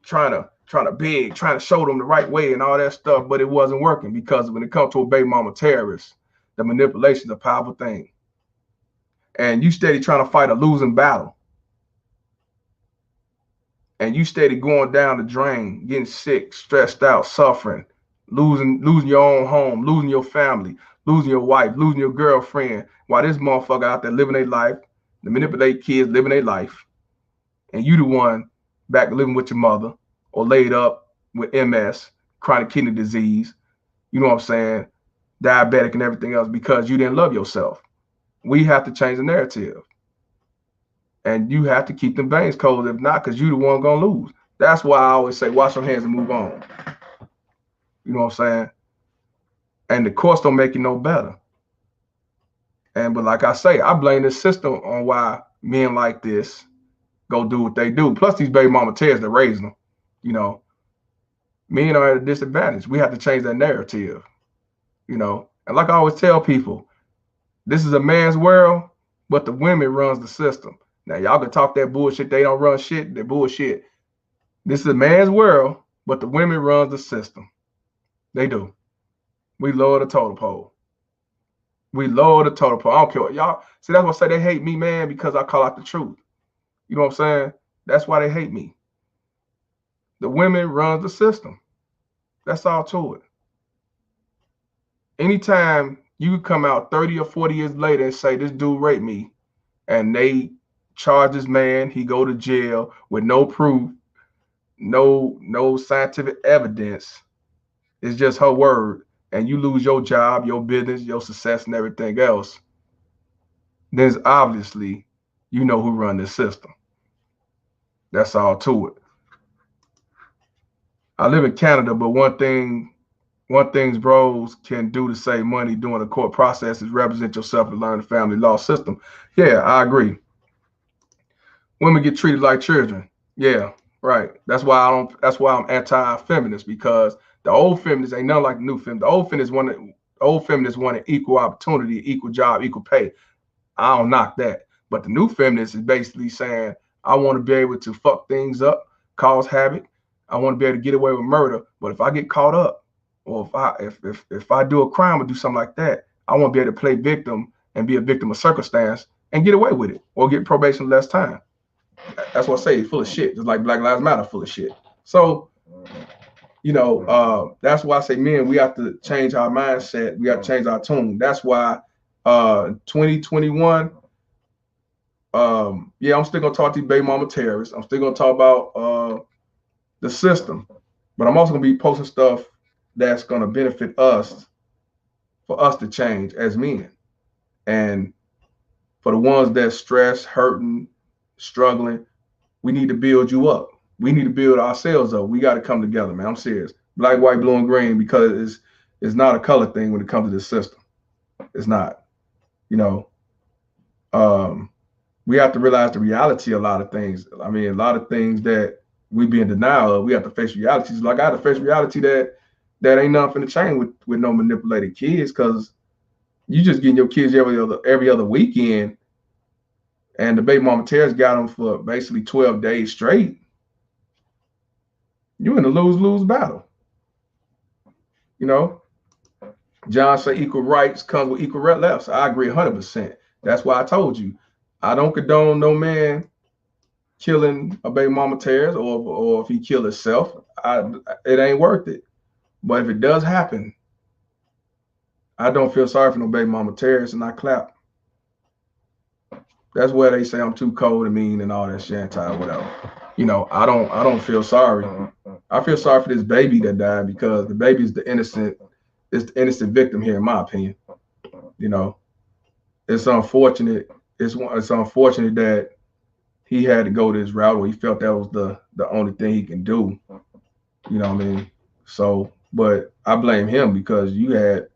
trying to beg, trying to show them the right way and all that stuff, but it wasn't working, because when it comes to a baby mama terrorist, the manipulation is a powerful thing. And you steady trying to fight a losing battle. And you steady going down the drain, getting sick, stressed out, suffering, losing your own home, losing your family, losing your wife, losing your girlfriend, while this motherfucker out there living their life, the manipulate kids living their life, and you the one back living with your mother or laid up with MS, chronic kidney disease, you know what I'm saying, diabetic and everything else, because you didn't love yourself. We have to change the narrative. And you have to keep them veins cold. If not, because you the one gonna lose. That's why I always say wash your hands and move on. You know what I'm saying? And the course don't make it no better. But like I say, I blame the system on why men like this go do what they do. Plus these baby mama tears that raising them. Men are at a disadvantage. We have to change that narrative. And like I always tell people, this is a man's world, but the women runs the system. Now, y'all can talk that bullshit. They don't run shit. They're bullshit. This is a man's world, but the women runs the system. They do. We lower the totem pole. We lower the totem pole. I don't care what y'all. See, that's why I say they hate me, man, because I call out the truth. You know what I'm saying? That's why they hate me. The women runs the system. That's all to it. Anytime you come out 30 or 40 years later and say this dude raped me, and they charge this man, he go to jail with no proof, no scientific evidence, it's just her word, and you lose your job, your business, your success, and everything else, then obviously you know who run this system. That's all to it. I live in Canada, but one thing bros can do to save money during the court process is represent yourself and learn the family law system. Yeah, I agree. Women get treated like children. Yeah, right. That's why I'm anti-feminist, because the old feminists ain't nothing like the new feminists. The old feminists wanted equal opportunity, equal job, equal pay. I don't knock that. But the new feminist is basically saying, I want to be able to fuck things up, cause havoc. I want to be able to get away with murder. But if I get caught up, or if I do a crime or do something like that, I want to be able to play victim and be a victim of circumstance and get away with it, or get probation less time. That's what I say, full of shit. Just like Black Lives Matter, full of shit. So, that's why I say, men, we have to change our mindset. We have to change our tune. That's why 2021, yeah, I'm still gonna talk to these baby mama terrorists. I'm still gonna talk about the system, but I'm also gonna be posting stuff that's gonna benefit us, for us to change as men. And for the ones that stress, hurting, struggling, we need to build you up. We need to build ourselves up. We got to come together, man. I'm serious. Black, white, blue, and green, because it's not a color thing when it comes to this system. It's not. We have to realize the reality of a lot of things. I mean, a lot of things that we be in denial of, we have to face realities. Like I had to face reality that ain't nothing to change with no manipulated kids, because you just getting your kids every other weekend, and the baby mama terrorists got them for basically 12 days straight. You're in a lose-lose battle. You know, John say equal rights comes with equal lefts. I agree 100%. That's why I told you, I don't condone no man killing a baby mama Terrence, or if he kill himself, it ain't worth it. But if it does happen, I don't feel sorry for no baby mama Terrence, and I clap. That's where they say I'm too cold and mean and all that shit, whatever. You know, I don't feel sorry. I feel sorry for this baby that died, because the baby is the innocent victim here, in my opinion. You know, it's unfortunate. It's unfortunate that he had to go this route where he felt that was the only thing he can do. You know what I mean? So, but I blame him, because you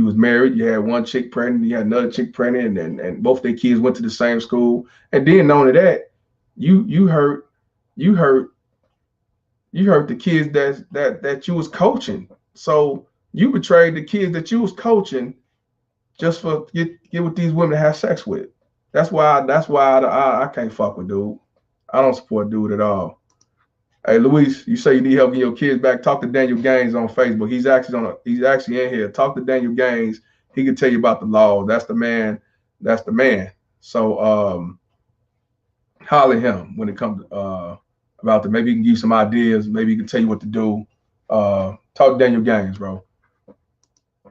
was married, you had one chick pregnant, you had another chick pregnant, and both their kids went to the same school. And then not only that, you hurt the kids that you was coaching. So you betrayed the kids that you was coaching just for get with these women to have sex with. That's why I can't fuck with dude. I don't support dude at all. Hey Luis, you say you need help getting your kids back. Talk to Daniel Gaines on Facebook. He's actually in here. Talk to Daniel Gaines. He can tell you about the law. That's the man. That's the man. So holler at him when it comes about that. Maybe he can give you some ideas. Maybe he can tell you what to do. Talk to Daniel Gaines, bro.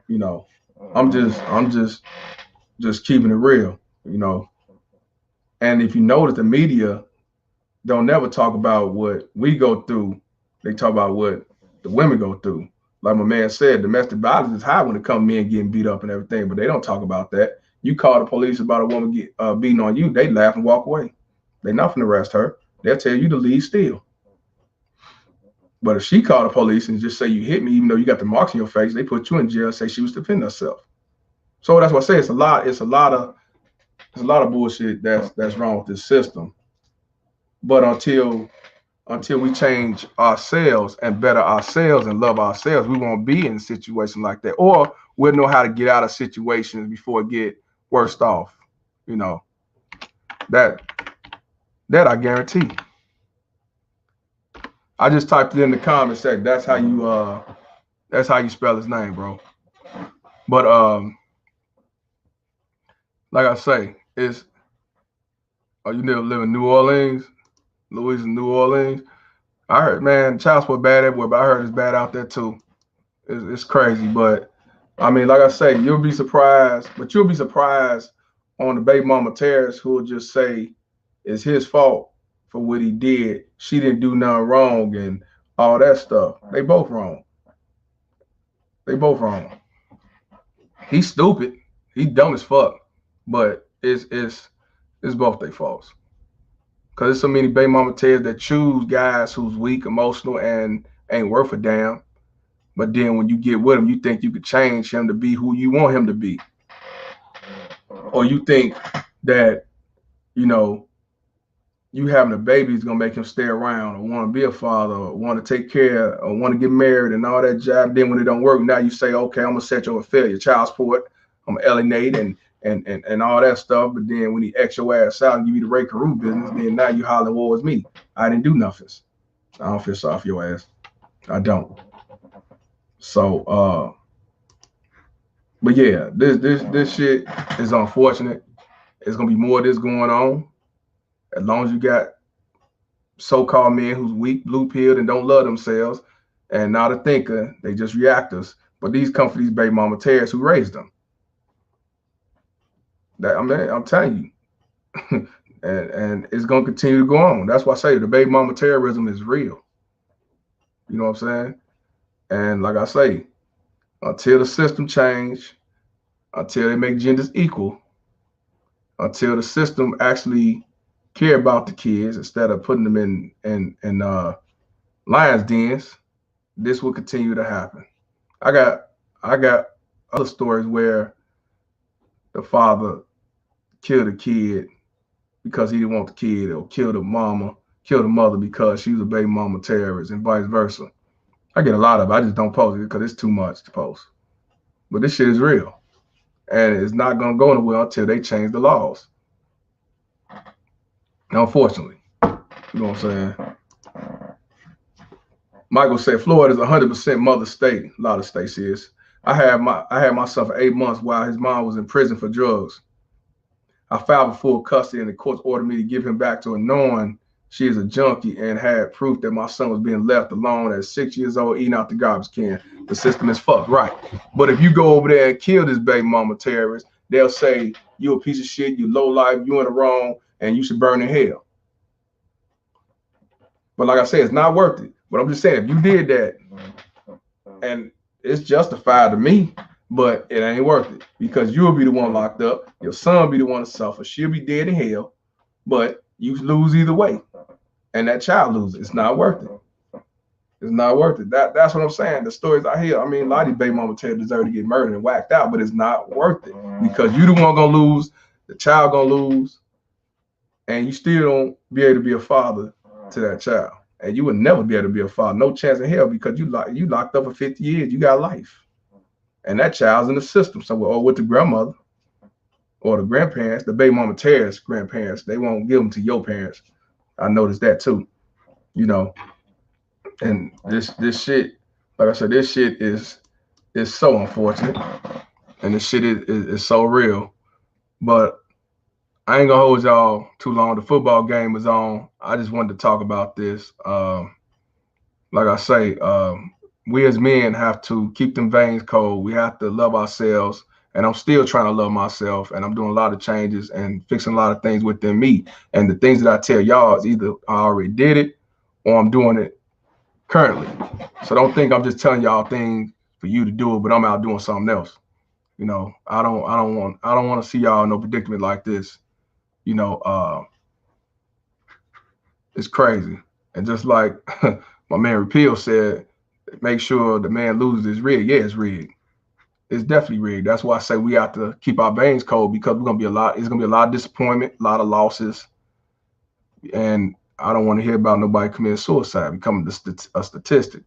You know, I'm just keeping it real, you know. And if you notice, the media don't never talk about what we go through. They talk about what the women go through. Like my man said, domestic violence is high when it comes to men getting beat up and everything, but they don't talk about that. You call the police about a woman beating on you, they laugh and walk away. They're not going to arrest her. They'll tell you to leave still. But if she called the police and just say you hit me, even though you got the marks in your face, they put you in jail, say she was defending herself. So that's what I say. It's a lot of bullshit that's wrong with this system. But until we change ourselves and better ourselves and love ourselves, we won't be in a situation like that. Or we'll know how to get out of situations before it get worse off. You know, that I guarantee. I just typed it in the comments section. That's how you spell his name, bro. But like I say, you never live in New Orleans, Louisiana, New Orleans. I heard, man, child support bad everywhere, but I heard it's bad out there too. It's crazy, but I mean, like I say, you'll be surprised on the baby mama Terrence, who will just say it's his fault for what he did. She didn't do nothing wrong and all that stuff. They both wrong. He's stupid. He's dumb as fuck. But it's both their faults. Because there's so many baby mama Terrence that choose guys who's weak, emotional, and ain't worth a damn. But then when you get with him, you think you could change him to be who you want him to be. Or you think that, you know, you having a baby is gonna make him stay around or want to be a father or want to take care or want to get married and all that job. Then when it don't work, now you say, okay, I'm gonna set you a failure, child support, I'm gonna alienate and all that stuff. But then when he X your ass out and give you the Ray Carew business, then now you hollering, well, it's me. I didn't do nothing. I don't feel sorry for your ass. I don't. So but yeah, this shit is unfortunate. There's gonna be more of this going on. As long as you got so-called men who's weak, blue-pilled, and don't love themselves, and not a thinker, they just reactors. But these come from these baby mama Terrence who raised them. I'm telling you, and it's gonna continue to go on. That's why I say the baby mama terrorism is real. You know what I'm saying? And like I say, until the system change, until they make genders equal, until the system actually care about the kids instead of putting them in lions dens, this will continue to happen. I got other stories where the father killed a kid because he didn't want the kid, or killed the mother because she was a baby mama terrorist, and vice versa. I get a lot of it. I just don't post it because it's too much to post. But this shit is real, and it's not gonna go anywhere until they change the laws. Unfortunately, you know what I'm saying? Michael said Florida is 100% mother state. A lot of states is. I had myself for 8 months while his mom was in prison for drugs. I filed for full custody, and the courts ordered me to give him back to her, knowing she is a junkie and had proof that my son was being left alone at 6 years old, eating out the garbage can. The system is fucked, right? But if you go over there and kill this baby mama terrorist, they'll say you a piece of shit, you low life, you in the wrong, and you should burn in hell. But like I said, it's not worth it. But I'm just saying, if you did that, and it's justified to me, but it ain't worth it because you'll be the one locked up. Your son will be the one to suffer. She'll be dead in hell, but you lose either way, and that child loses. It's not worth it. It's not worth it. That's what I'm saying. The stories I hear, I mean, a lot of these baby mama deserve to get murdered and whacked out, but it's not worth it because you the one gonna lose, the child gonna lose, and you still don't be able to be a father to that child. And you would never be able to be a father. No chance in hell because you locked up for 50 years. You got life. And that child's in the system somewhere, or with the grandmother or the grandparents, the baby mama terrorist grandparents. They won't give them to your parents. I noticed that too, you know. And this shit, like I said, this shit is so unfortunate. And this shit is so real. But I ain't gonna hold y'all too long. The football game is on. I just wanted to talk about this. Like I say, we as men have to keep them veins cold. We have to love ourselves. And I'm still trying to love myself. And I'm doing a lot of changes and fixing a lot of things within me. And the things that I tell y'all is either I already did it or I'm doing it currently. So don't think I'm just telling y'all things for you to do it, but I'm out doing something else. You know, I don't want to see y'all in no predicament like this. You know, it's crazy. And just like my man Repeal said, make sure the man loses his rig. Yeah, it's rigged. It's definitely rigged. That's why I say we have to keep our veins cold because it's gonna be a lot of disappointment, a lot of losses. And I don't want to hear about nobody committing suicide, becoming a statistic.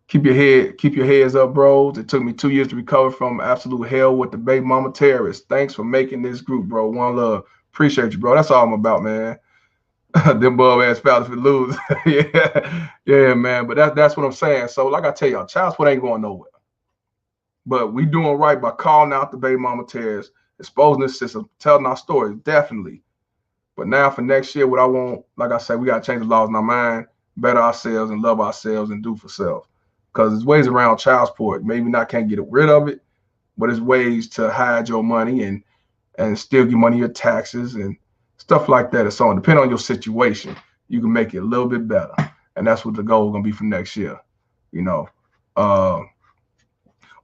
Keep your heads up, bros. It took me 2 years to recover from absolute hell with the baby mama terrorists. Thanks for making this group, bro. One love. Appreciate you, bro. That's all I'm about, man. Them bum ass fellas for lose. yeah, man. But that's what I'm saying. So, like I tell y'all, child support ain't going nowhere. But we doing right by calling out the baby mama terrorists, exposing the system, telling our stories, definitely. But now for next year, what I want, like I said, we gotta change the laws in our mind, better ourselves, and love ourselves and do for self. Because there's ways around child support. Maybe not can't get rid of it, but there's ways to hide your money and still get money your taxes and stuff like that. And so on. Depending on your situation, you can make it a little bit better. And that's what the goal is gonna be for next year. You know.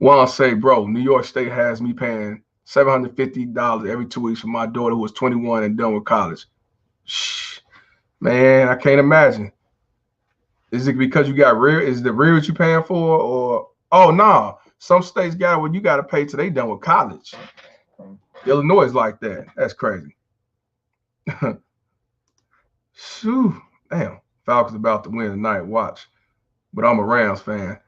One say, bro, New York State has me paying $750 every 2 weeks for my daughter who was 21 and done with college. Shh, man, I can't imagine. Is it because you got real? Is the real what you paying for? Or oh no, some states got what you got to pay till they done with college. Illinois is like that. That's crazy. Shoo, damn. Falcons about to win tonight. Watch. But I'm a Rams fan.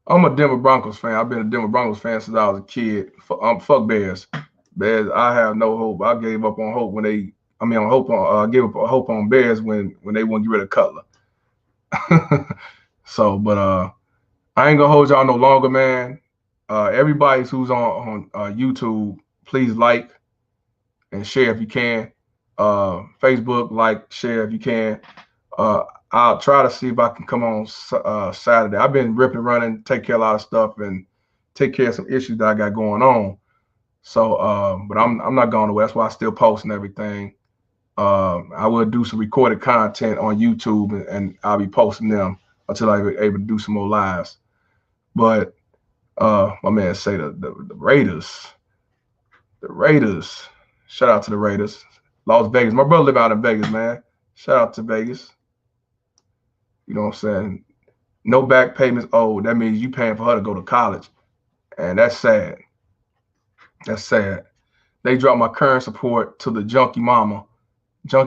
I'm a Denver Broncos fan. I've been a Denver Broncos fan since I was a kid. Fuck Bears. Bears, I have no hope. I gave up on hope when they. I mean, I gave up hope on Bears when they wouldn't get rid of Cutler. So, but I ain't gonna hold y'all no longer, man. Everybody who's on YouTube, please like and share if you can. Facebook, like, share if you can. I'll try to see if I can come on Saturday. I've been ripping and running, take care of a lot of stuff, and take care of some issues that I got going on. So, but I'm not going away. That's why I still post and everything. I will do some recorded content on YouTube, and I'll be posting them until I'm able to do some more lives. But my man say the Raiders. The Raiders. Shout out to the Raiders. Las Vegas. My brother live out in Vegas, man. Shout out to Vegas. You know what I'm saying? No back payments owed. That means you paying for her to go to college. And that's sad. That's sad. They dropped my current support to the junkie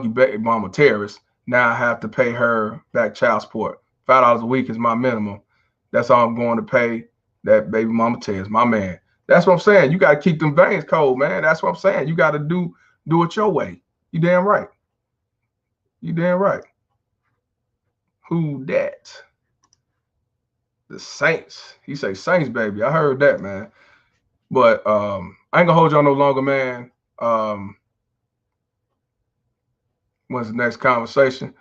baby mama terrorist. Now I have to pay her back child support. $5 a week is my minimum. That's all I'm going to pay that baby mama terrorist, my man. That's what I'm saying. You got to keep them veins cold, man. That's what I'm saying. You got to do it your way. You damn right. You damn right. Who that? The Saints. He say Saints, baby. I heard that, man. But I ain't gonna hold y'all no longer, man. When's the next conversation?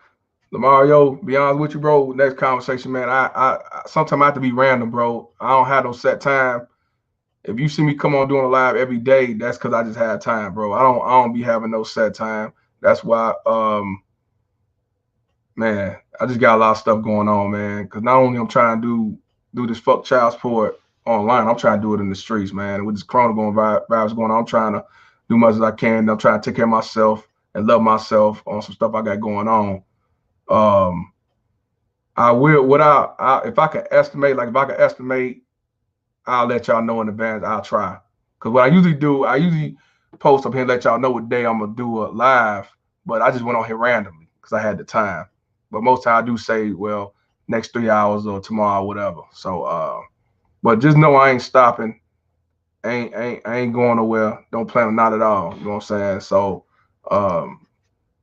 Lamario, be honest with you, bro. Next conversation, man. I sometimes I have to be random, bro. I don't have no set time. If you see me come on doing a live every day, that's because I just had time, bro. I don't be having no set time. That's why man, I just got a lot of stuff going on, man. Because not only I'm trying to do this fuck child support online, I'm trying to do it in the streets, man. And with this corona vibes going on, I'm trying to do much as I can. I'm trying to take care of myself and love myself on some stuff I got going on. I will if I can estimate, I'll let y'all know in advance. I'll try. Because what I usually do, I usually post up here and let y'all know what day I'm gonna do a live, but I just went on here randomly because I had the time. But most time I do say, well, next 3 hours or tomorrow, whatever. So but just know I ain't stopping. I ain't going nowhere. Don't plan on, not at all. You know what I'm saying? So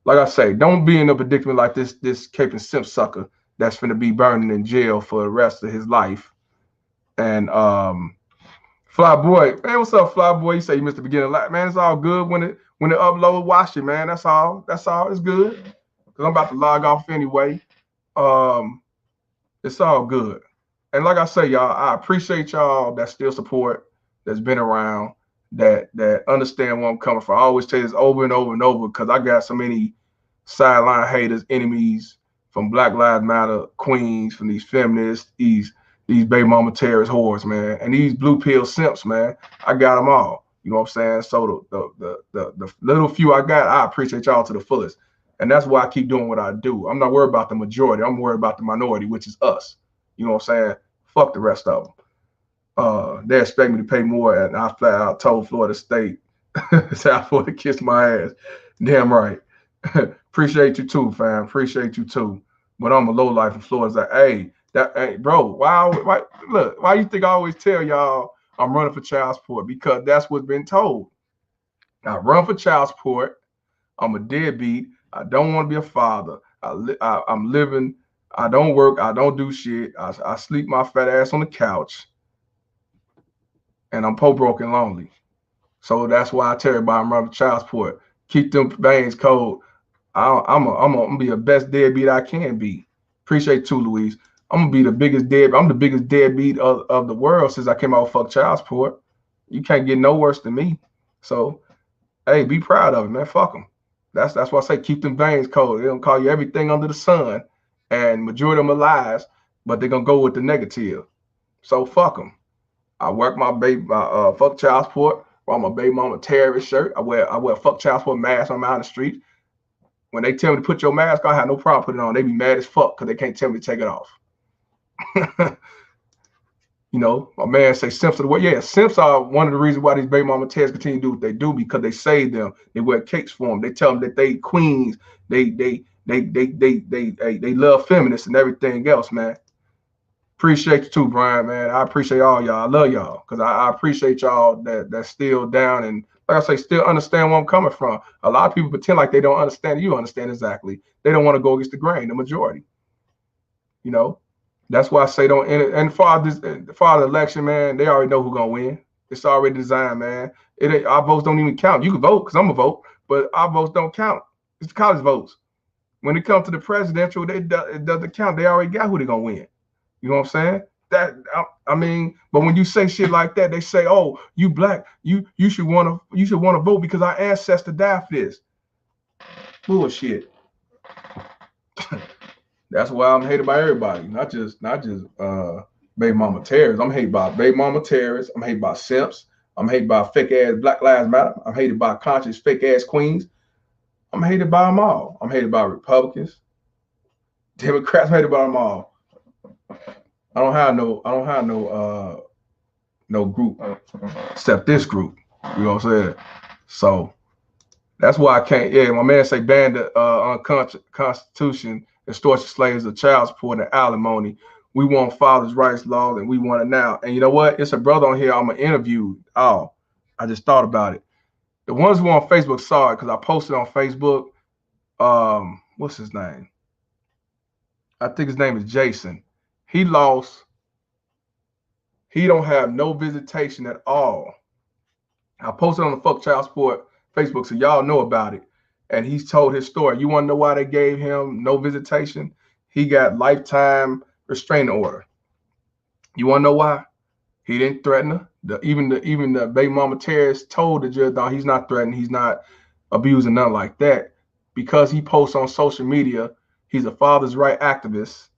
like I say, don't be in a predicament like this Cape and Simp sucker that's finna be burning in jail for the rest of his life. And Fly Boy, man, what's up, Fly Boy? You say you missed the beginning, like, man, it's all good when it upload, watch it, man. That's all. It's good. Cause I'm about to log off anyway. It's all good. And like I say, y'all, I appreciate y'all that still support, that's been around, that understand where I'm coming from. I always say this over and over and over because I got so many sideline haters, enemies from Black Lives Matter queens, from these feminists, these baby mama terrorist whores, man, and these blue pill simps, man. I got them all. You know what I'm saying? So the little few I got, I appreciate y'all to the fullest. And that's why I keep doing what I do. I'm not worried about the majority. I'm worried about the minority, which is us. You know what I'm saying? Fuck the rest of them. They expect me to pay more, and I flat out told Florida State, South Florida, kiss my ass. Damn right. Appreciate you too, fam. Appreciate you too. But I'm a low life in Florida. Like, hey, bro, why you think I always tell y'all I'm running for child support? Because that's what's been told. I run for child support. I'm a deadbeat. I don't want to be a father. I'm living. I don't work. I don't do shit. I sleep my fat ass on the couch. And I'm poor, broke, and lonely. So that's why I tell everybody I'm running for child support. Keep them veins cold. I'm gonna be the best deadbeat I can be. Appreciate you, Louise. I'm gonna be the biggest deadbeat. I'm the biggest deadbeat of the world since I came out with fuck child support. You can't get no worse than me. So, hey, be proud of it, man. Fuck them. That's why I say keep them veins cold. They don't call you everything under the sun, and majority of them are lies, but they're gonna go with the negative. So fuck them. I work my fuck child support. Wear my baby mama terrorist shirt. I wear fuck child support mask when I'm out in the street. When they tell me to put your mask on, I have no problem putting it on. They be mad as fuck because they can't tell me to take it off. You know, my man say simps are the way. Yeah, simps are one of the reasons why these baby mama terrorists continue to do what they do, because they save them. They wear capes for them. They tell them that they queens. They love feminists and everything else, man. Appreciate you too, Brian, man. I appreciate all y'all. I love y'all because I appreciate y'all that's still down and, like I say, still understand where I'm coming from. A lot of people pretend like they don't understand. You understand exactly. They don't want to go against the grain, the majority. You know, that's why I say don't. And for the election, man, they already know who's gonna win. It's already designed, man. Our votes don't even count. You can vote because I'm a vote, but our votes don't count. It's the college votes. When it comes to the presidential, it doesn't count. They already got who they're gonna win. You know what I'm saying? I mean, but when you say shit like that, they say, "Oh, you black, you should want to vote because our ancestors died for this." Bullshit. That's why I'm hated by everybody, not just baby mama terrorists. I'm hated by baby mama terrorists. I'm hated by simps. I'm hated by fake ass Black Lives Matter. I'm hated by conscious fake ass queens. I'm hated by them all. I'm hated by Republicans, Democrats. I'm hated by them all. I don't have no group except this group. You know what I'm saying? So that's why I can't. Yeah, my man say ban the Constitution, extortion slaves of child support and alimony. We want fathers' rights laws and we want it now. And you know what? It's a brother on here I'm gonna interview. Oh, I just thought about it. The ones who on Facebook saw it because I posted on Facebook. What's his name? I think his name is Jason. He lost. He don't have no visitation at all. I posted on the Fuck Child Support Facebook, so y'all know about it. And he's told his story. You want to know why they gave him no visitation? He got lifetime restraining order. You want to know why? He didn't threaten her. Even the baby mama terrorist told the judge, no, he's not threatening. He's not abusing, nothing like that. Because he posts on social media, he's a father's right activist,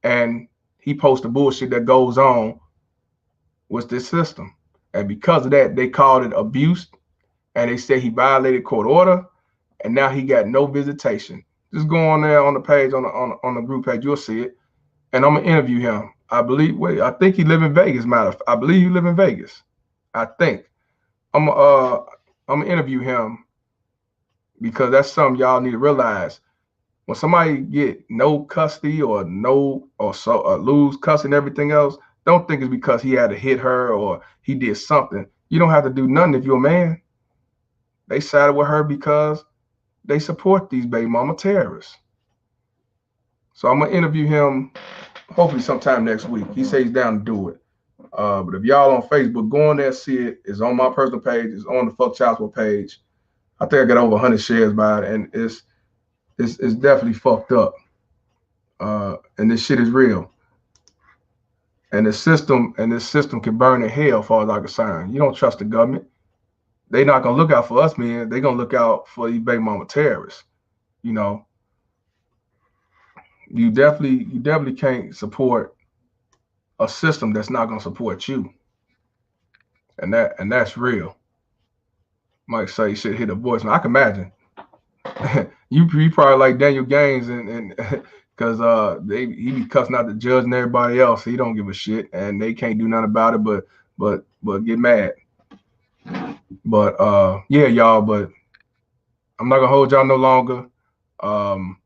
and he posts the bullshit that goes on with this system. And because of that, they called it abuse, and they said he violated court order, and now he got no visitation. Just go on there on the page, on the group page, you'll see it. And I'm gonna interview him. I think he live in Vegas, I believe he live in Vegas. I think. I'm gonna interview him because that's something y'all need to realize. When somebody get no custody or lose custody and everything else, don't think it's because he had to hit her or he did something. You don't have to do nothing if you're a man. They sided with her because they support these baby mama terrorists. So I'm gonna interview him hopefully sometime next week. He says he's down to do it. But if y'all on Facebook, go on there, see it. It's on my personal page. It's on the Fuck Child Support page. I think I got over 100 shares by it, and it's definitely fucked up. And this shit is real. And this system can burn in hell, as far as I'm concerned. You don't trust the government. They're not gonna look out for us, man. They're gonna look out for these baby mama terrorists. You know, you definitely can't support a system that's not gonna support you. And that's real. Might say shit hit a voice. Now I can imagine. you probably like Daniel Gaines and because he be cussing out the judge and everybody else. He don't give a shit, and they can't do nothing about it but get mad. But yeah, y'all. But I'm not gonna hold y'all no longer. I'm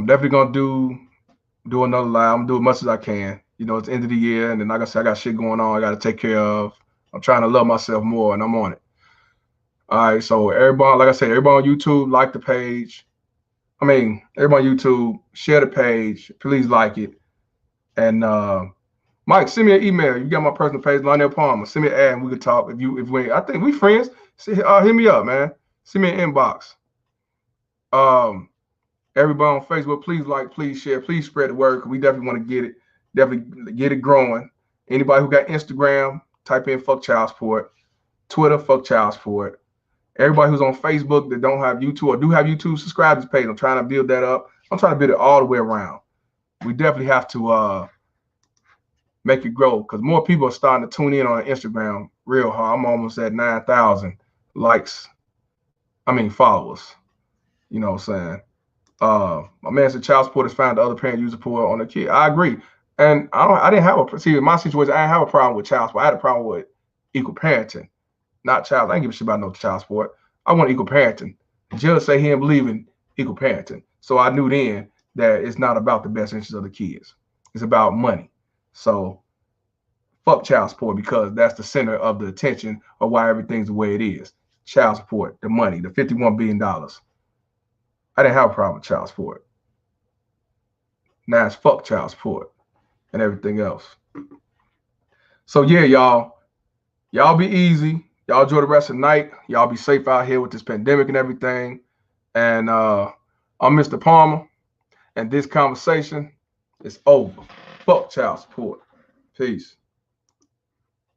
definitely gonna do another live. I'm gonna do as much as I can. You know, it's the end of the year, and then like I said, I got shit going on I got to take care of. I'm trying to love myself more, and I'm on it. All right, so everybody, like I said, everybody on YouTube, like the page. Everybody on YouTube, share the page. Please like it. And Mike, send me an email. You got my personal page, Lionel Palmer. Send me an ad and we can talk. I think we friends. Hit me up, man. Send me an inbox. Everybody on Facebook, please like, please share, please spread the word. We definitely want to get it growing. Anybody who got Instagram, type in Fuck Child Support. Twitter, Fuck Child Support. Everybody who's on Facebook that don't have YouTube or do have YouTube, subscribe to this page. I'm trying to build that up. I'm trying to build it all the way around. We definitely have to make it grow because more people are starting to tune in on Instagram real hard. I'm almost at 9,000 likes. Followers. You know what I'm saying? My man said child support is found the other parent use support on the kid. I agree. And I didn't have in my situation, I didn't have a problem with child support. I had a problem with equal parenting. Not child. I ain't give a shit about no child support. I want equal parenting. The judge say he didn't believe in equal parenting. So I knew then that it's not about the best interest of the kids. It's about money. So fuck child support because that's the center of the attention of why everything's the way it is. Child support, the money, the $51 billion. I didn't have a problem with child support. Now it's fuck child support and everything else. So yeah, y'all be easy. Y'all enjoy the rest of the night. Y'all be safe out here with this pandemic and everything. And I'm Mr. Palmer. And this conversation is over. Fuck child support. Peace.